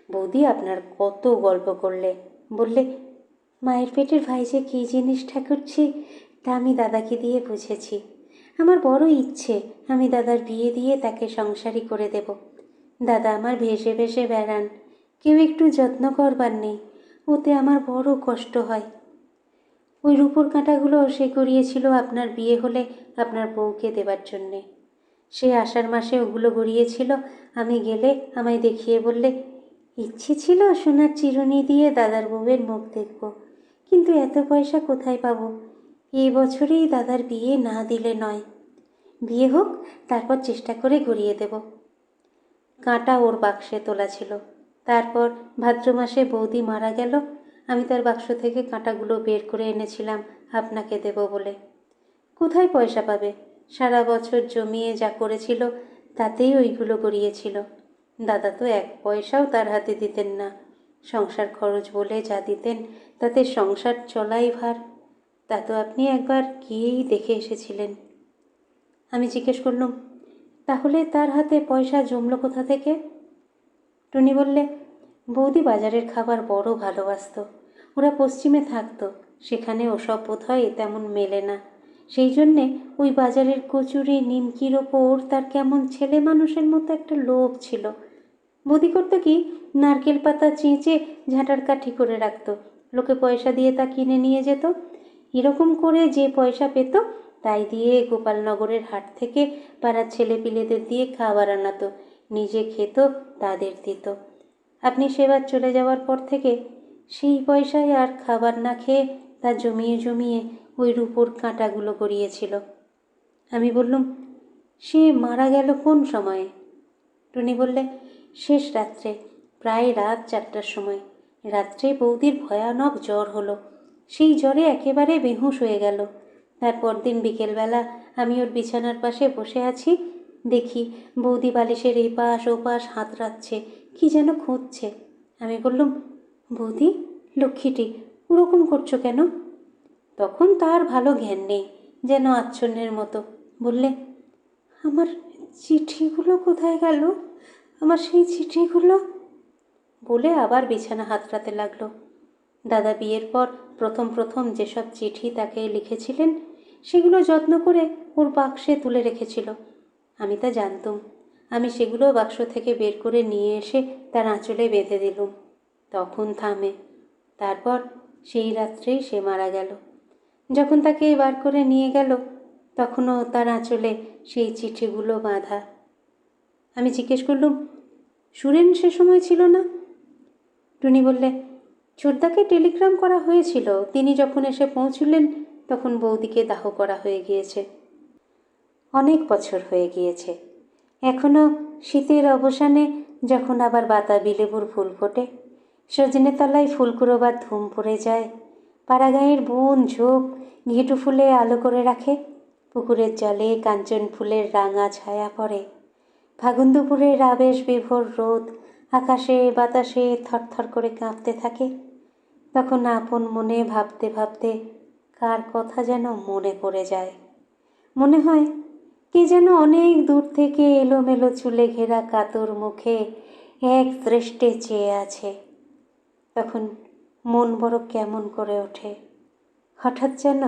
বৌদি আপনার কত গল্প করলে, বললে মায়ের পেটের ভাই যে কী জিনিস ঠাকুরছি তা আমি দাদাকে দিয়ে বুঝেছি। আমার বড় ইচ্ছে আমি দাদার বিয়ে দিয়ে তাকে সংসারী করে দেব। দাদা আমার ভেসে ভেসে বেড়ান, কেউ একটু যত্ন করবার নেই, ওতে আমার বড় কষ্ট হয়। ওই রূপোর কাঁটাগুলো সে গড়িয়েছিল আপনার বিয়ে হলে আপনার বউকে দেবার জন্যে। সে আষাঢ় মাসে ওগুলো গড়িয়েছিল, আমি গেলে আমায় দেখিয়ে বললে, ইচ্ছে ছিল সোনার চিরুনি দিয়ে দাদার বউয়ের মুখ দেখব, কিন্তু এত পয়সা কোথায় পাবো? এই বছরেই দাদার বিয়ে না দিলে নয়। বিয়ে হোক, তারপর চেষ্টা করে গড়িয়ে দেব। কাঁটা ওর বাক্সে তোলা ছিল। তারপর ভাদ্র মাসে বৌদি মারা গেল, আমি তার বাক্স থেকে কাঁটাগুলো বের করে এনেছিলাম আপনাকে দেব বলে। কোথায় পয়সা পাবে? সারা বছর জমিয়ে যা করেছিল তাতেই ওইগুলো গড়িয়েছিল। দাদা তো এক পয়সাও তার হাতে দিতেন না। সংসার খরচ বলে যা দিতেন তাতে সংসার চলাই ভার। তা তো আপনি একবার গিয়েই দেখে এসেছিলেন। আমি জিজ্ঞেস করলুম, তাহলে তার হাতে পয়সা জমলো কোথা থেকে? টুনি বললে, বৌদি বাজারের খাবার বড় ভালোবাসত। ওরা পশ্চিমে থাকতো, সেখানে ওসব বোধহয় তেমন মেলে না। সেই জন্যে ওই বাজারের কচুরি নিমকির ওপর তার কেমন ছেলে মানুষের মতো একটা লোভ ছিল। বৌদি করতো কি, নারকেল পাতা চেঁচে ঝাঁটার কাঠি করে রাখতো, লোকে পয়সা দিয়ে তা কিনে নিয়ে যেত। এরকম করে যে পয়সা পেত তাই দিয়ে গোপালনগরের হাট থেকে পাড়ার ছেলেপিলেদের দিয়ে খাবার আনাতো, নিজে খেত, তাদের দিত। আপনি সেবার চলে যাওয়ার পর থেকে সেই পয়সায় আর খাবার না খেয়ে তা জমিয়ে জমিয়ে ওই রূপোর কাঁটাগুলো গড়িয়েছিল। আমি বললুম, সে মারা গেল কোন সময়ে? টুনি বললে, শেষ রাত্রে, প্রায় রাত 4টার সময়। রাত্রে বৌদির ভয়ানক জ্বর হলো, সেই জ্বরে একেবারে বেহুঁশ হয়ে গেল। তারপর দিন বিকেলবেলা আমি ওর বিছানার পাশে বসে আছি, দেখি বৌদি বালিশের এপাশ ওপাশ হাতড়াচ্ছে, কি যেন খুঁজছে। আমি বললুম, বৌদি লক্ষ্মীটি, ওরকম করছো কেন? তখন তার ভালো জ্ঞান নেই, যেন আচ্ছন্নের মতো বললে, আমার চিঠিগুলো কোথায় গেল? আমার সেই চিঠিগুলো, বলে আবার বিছানা হাতড়াতে লাগলো। দাদা বিয়ের পর প্রথম প্রথম যেসব চিঠি তাকে লিখেছিলেন সেগুলো যত্ন করে ওর বাক্সে তুলে রেখেছিল। আমি তা জানতুম। আমি সেগুলো বাক্স থেকে বের করে নিয়ে এসে তার আঁচলে বেঁধে দিলুম। তখন থামে। তারপর সেই রাত্রেই সে মারা গেল। যখন তাকে বার করে নিয়ে গেল তখনও তার আঁচলে সেই চিঠিগুলো বাঁধা। আমি জিজ্ঞেস করলুম, সুরেন সে সময় ছিল না? টুনি বললে, ছোটদাকে টেলিগ্রাম করা হয়েছিল, তিনি যখন এসে পৌঁছলেন তখন বৌদিকে দাহ করা হয়ে গিয়েছে। অনেক বছর হয়ে গিয়েছে। এখনও শীতের অবসানে যখন আবার বাতাবি লেবুর ফুল ফোটে, সজনে তলায় ফুল কুড়োবার ধুম পড়ে যায়, পাড়াগাঁয়ের বন ঝোপ ঘেঁটু ফুলে আলো করে রাখে, পুকুরের জলে কাঞ্চন ফুলের রাঙা ছায়া পড়ে, ফাগুন দুপুরের আবেশ বিভোর রোদ আকাশে বাতাসে থরথর করে কাঁপতে থাকে, তখন আপন মনে ভাবতে ভাবতে কার কথা যেন মনে পড়ে যায়। মনে হয় কে যেন অনেক দূর থেকে এলোমেলো চুলে ঘেরা কাতর মুখে এক দৃষ্টে চেয়ে আছে। তখন মন বড় কেমন করে ওঠে, হঠাৎ যেন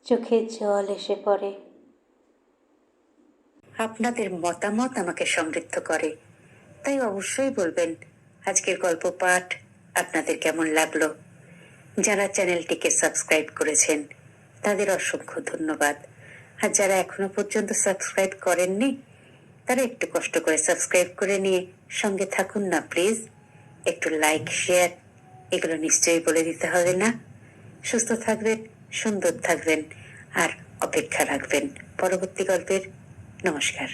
চোখে জল এসে পড়ে। আপনাদের মতামত আমাকে সমৃদ্ধ করে, তাই অবশ্যই বলবেন আজকের গল্প পাঠ আপনাদের কেমন লাগলো। যারা চ্যানেলটিকে সাবস্ক্রাইব করেছেন তাদের অসংখ্য ধন্যবাদ। আর যারা এখনো পর্যন্ত সাবস্ক্রাইব করেননি তারা একটু কষ্ট করে সাবস্ক্রাইব করে নিয়ে সঙ্গে থাকুন না প্লিজ। একটু লাইক শেয়ার এগুলো নিশ্চয়ই বলে দিতে হবে না? সুস্থ থাকবেন, সুন্দর থাকবেন আর অপেক্ষা রাখবেন পরবর্তী গল্পের। নমস্কার।